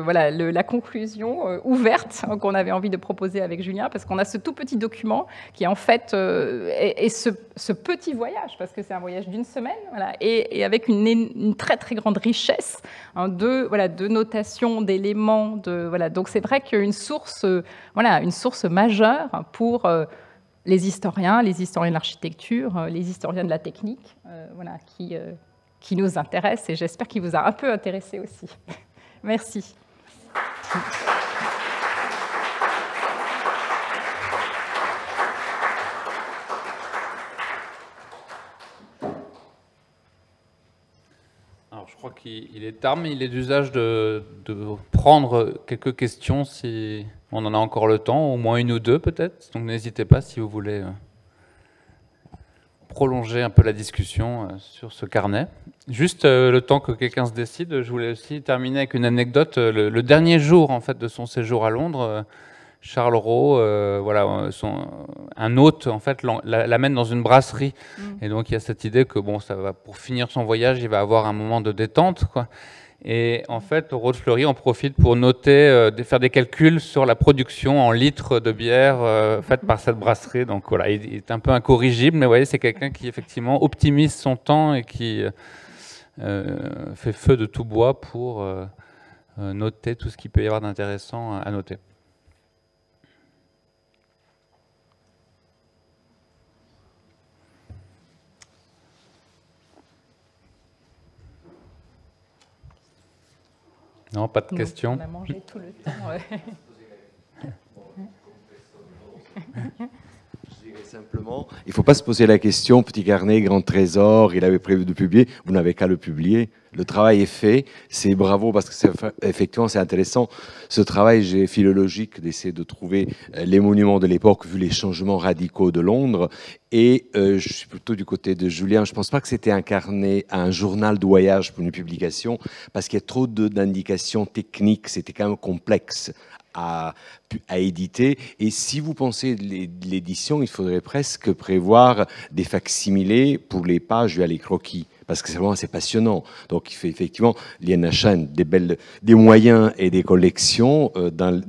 voilà, la conclusion ouverte qu'on avait envie de proposer avec Julien, parce qu'on a ce tout petit document qui, en fait, est ce petit voyage, parce que c'est un voyage d'une semaine, voilà, et avec une très, très grande richesse de notation, d'éléments. Voilà. Donc, c'est vrai qu'une source, voilà, une source majeure pour les historiens de l'architecture, les historiens de la technique, voilà, qui nous intéressent, et j'espère qu'il vous a un peu intéressé aussi. Merci. Alors, je crois qu'il est tard, mais il est d'usage de prendre quelques questions si on en a encore le temps, au moins une ou deux peut-être. Donc n'hésitez pas si vous voulez prolonger un peu la discussion sur ce carnet. Juste le temps que quelqu'un se décide, je voulais aussi terminer avec une anecdote. Le dernier jour en fait de son séjour à Londres, Charles Raux, voilà, un hôte en fait l'amène dans une brasserie, et donc il y a cette idée que bon, ça va, pour finir son voyage, il va avoir un moment de détente, quoi. Et en fait, Rode-Fleury en profite pour noter, faire des calculs sur la production en litres de bière faite par cette brasserie. Donc voilà, il est un peu incorrigible, mais vous voyez, c'est quelqu'un qui effectivement optimise son temps et qui fait feu de tout bois pour noter tout ce qu'il peut y avoir d'intéressant à noter. Non, pas de questions. On a mangé tout le temps. Je dirais simplement, il ne faut pas se poser la question, petit carnet, grand trésor, il avait prévu de publier, vous n'avez qu'à le publier. Le travail est fait, c'est bravo parce que effectivement c'est intéressant. Ce travail philologique d'essayer de trouver les monuments de l'époque vu les changements radicaux de Londres. Et je suis plutôt du côté de Julien, je ne pense pas que c'était un carnet, un journal de voyage pour une publication parce qu'il y a trop d'indications techniques, c'était quand même complexe à éditer. Et si vous pensez de l'édition, il faudrait presque prévoir des facsimilés pour les pages et les croquis, parce que c'est vraiment assez passionnant. Donc, il fait effectivement, l'INHA des moyens et des collections dans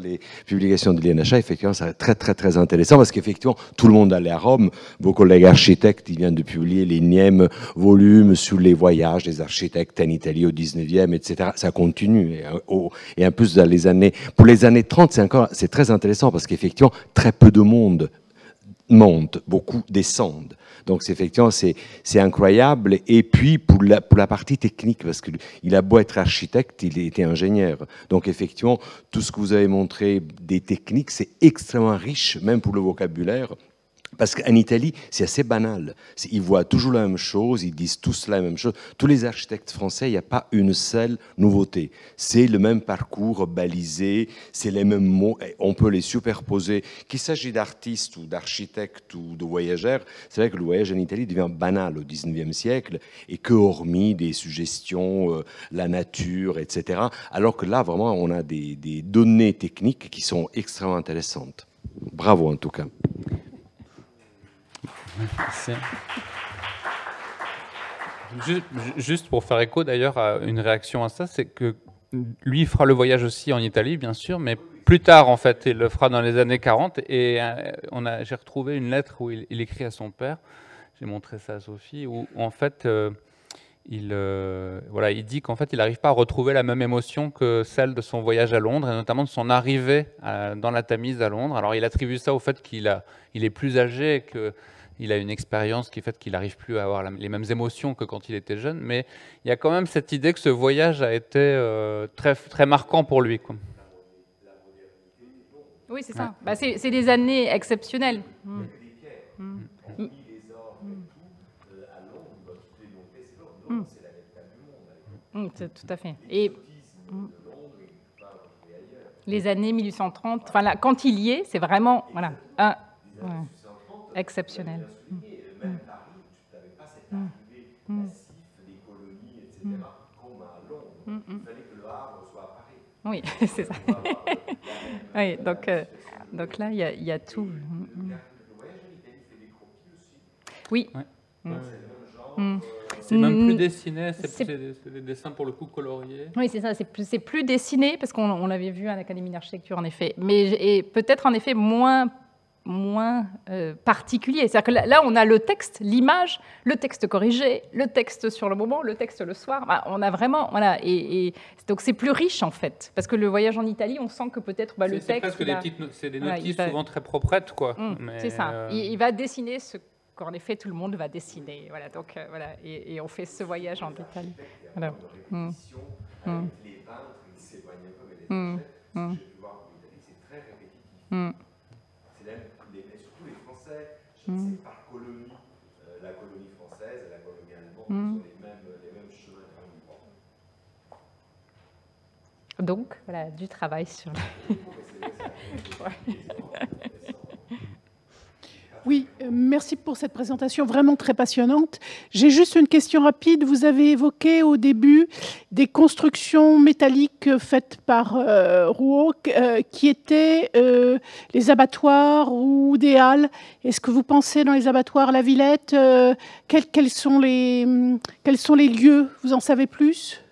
les publications de l'INHA. Effectivement, c'est très, très, très intéressant parce qu'effectivement, tout le monde allait à Rome. Vos collègues architectes, ils viennent de publier l'énième volume sur les voyages des architectes en Italie au 19e, etc. Ça continue. Et en plus, pour les années 30, c'est très intéressant parce qu'effectivement, très peu de monde monte, beaucoup descendent. Donc, effectivement, c'est incroyable. Et puis, pour la partie technique, parce qu'il a beau être architecte, il était ingénieur. Donc, effectivement, tout ce que vous avez montré des techniques, c'est extrêmement riche, même pour le vocabulaire. Parce qu'en Italie, c'est assez banal. Ils voient toujours la même chose, ils disent tous la même chose. Tous les architectes français, il n'y a pas une seule nouveauté. C'est le même parcours balisé, c'est les mêmes mots, on peut les superposer. Qu'il s'agisse d'artistes ou d'architectes ou de voyageurs, c'est vrai que le voyage en Italie devient banal au XIXe siècle, et que hormis des suggestions, la nature, etc. Alors que là, vraiment, on a des données techniques qui sont extrêmement intéressantes. Bravo en tout cas. Merci. Juste pour faire écho d'ailleurs à une réaction à ça, c'est que lui fera le voyage aussi en Italie, bien sûr, mais plus tard en fait, il le fera dans les années 40. Et j'ai retrouvé une lettre où il écrit à son père, j'ai montré ça à Sophie, où en fait voilà, il dit qu'en fait, il n'arrive pas à retrouver la même émotion que celle de son voyage à Londres, et notamment de son arrivée dans la Tamise à Londres. Alors, il attribue ça au fait qu'il est plus âgé et qu'il a une expérience qui fait qu'il n'arrive plus à avoir les mêmes émotions que quand il était jeune. Mais il y a quand même cette idée que ce voyage a été très, très marquant pour lui, quoi. Oui, c'est ça. Bah, c'est des années exceptionnelles. Tout à fait. Et les années 1830, enfin, là, quand il y est, c'est vraiment voilà, exceptionnel. Oui, c'est ça. Oui, donc là, il y a tout. Oui. C'est même plus dessiné, c'est des dessins pour le coup coloriés. Oui, c'est ça, c'est plus dessiné, parce qu'on l'avait vu à l'Académie d'architecture, en effet, mais peut-être en effet moins particulier. C'est-à-dire que là, on a le texte, l'image, le texte corrigé, le texte sur le moment, le texte le soir. Bah, on a vraiment, voilà, et donc c'est plus riche en fait, parce que le voyage en Italie, on sent que peut-être le texte. C'est des notices souvent très proprettes, quoi. C'est ça. Il va dessiner ce qu'en effet tout le monde va dessiner. Voilà, donc voilà, et on fait ce voyage en Italie. Alors, surtout les Français, c'est par colonie, la colonie française et la colonie allemande, ils ont les mêmes chemins de parcours. Donc, voilà, du travail sur Oui, merci pour cette présentation vraiment très passionnante. J'ai juste une question rapide. Vous avez évoqué au début des constructions métalliques faites par Rouault qui étaient les abattoirs ou des halles. Est-ce que vous pensez dans les abattoirs La Villette quels sont les lieux? Vous en savez plus?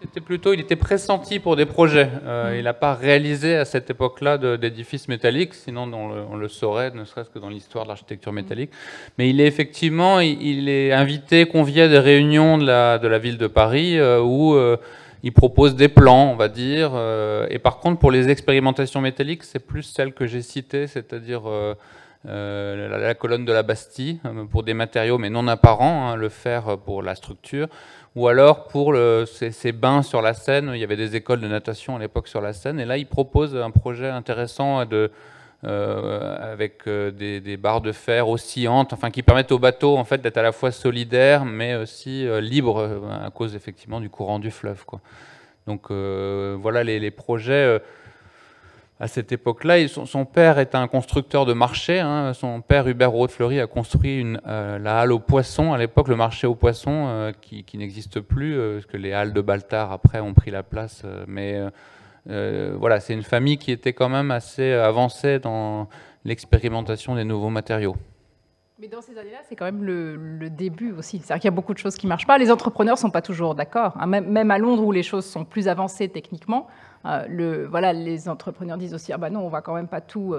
Il était pressenti pour des projets. Il n'a pas réalisé à cette époque-là d'édifices métalliques, sinon on le saurait, ne serait-ce que dans l'histoire de l'architecture métallique. Mais il est effectivement, il est invité, convié à des réunions de la ville de Paris où il propose des plans, on va dire. Et par contre, pour les expérimentations métalliques, c'est plus celle que j'ai citée, c'est-à-dire la colonne de la Bastille pour des matériaux mais non apparents, le fer pour la structure. Ou alors pour ces bains sur la Seine, il y avait des écoles de natation à l'époque sur la Seine, et là il propose un projet intéressant avec des barres de fer oscillantes, enfin qui permettent au bateau en fait d'être à la fois solidaire mais aussi libre à cause effectivement du courant du fleuve, quoi. Donc voilà les projets. À cette époque-là, son père est un constructeur de marché. Son père, Hubert Rouault de Fleury, a construit la halle aux poissons. À l'époque, le marché aux poissons, qui n'existe plus, parce que les halles de Baltard, après, ont pris la place. Voilà, c'est une famille qui était quand même assez avancée dans l'expérimentation des nouveaux matériaux. Mais dans ces années-là, c'est quand même le début aussi. C'est-à-dire qu'il y a beaucoup de choses qui ne marchent pas. Les entrepreneurs ne sont pas toujours d'accord. Même à Londres, où les choses sont plus avancées techniquement, voilà, les entrepreneurs disent aussi, ah ben non, on ne va quand même pas tout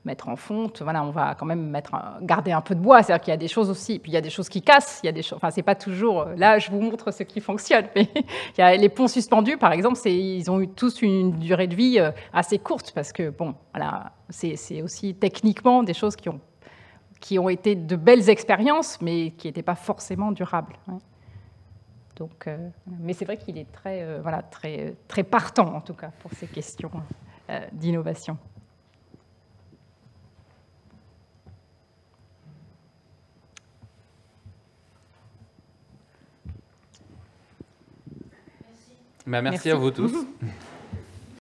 mettre en fonte. Voilà, on va quand même garder un peu de bois. C'est-à-dire qu'il y a des choses aussi. Puis il y a des choses qui cassent. Il y a des choses. Enfin, c'est pas toujours. Là, je vous montre ce qui fonctionne. Mais il y a les ponts suspendus, par exemple. Ils ont eu tous une durée de vie assez courte parce que bon, voilà, c'est aussi techniquement des choses qui ont été de belles expériences, mais qui n'étaient pas forcément durables. Ouais. Donc, mais c'est vrai qu'il est très partant, en tout cas, pour ces questions d'innovation. Merci à vous tous.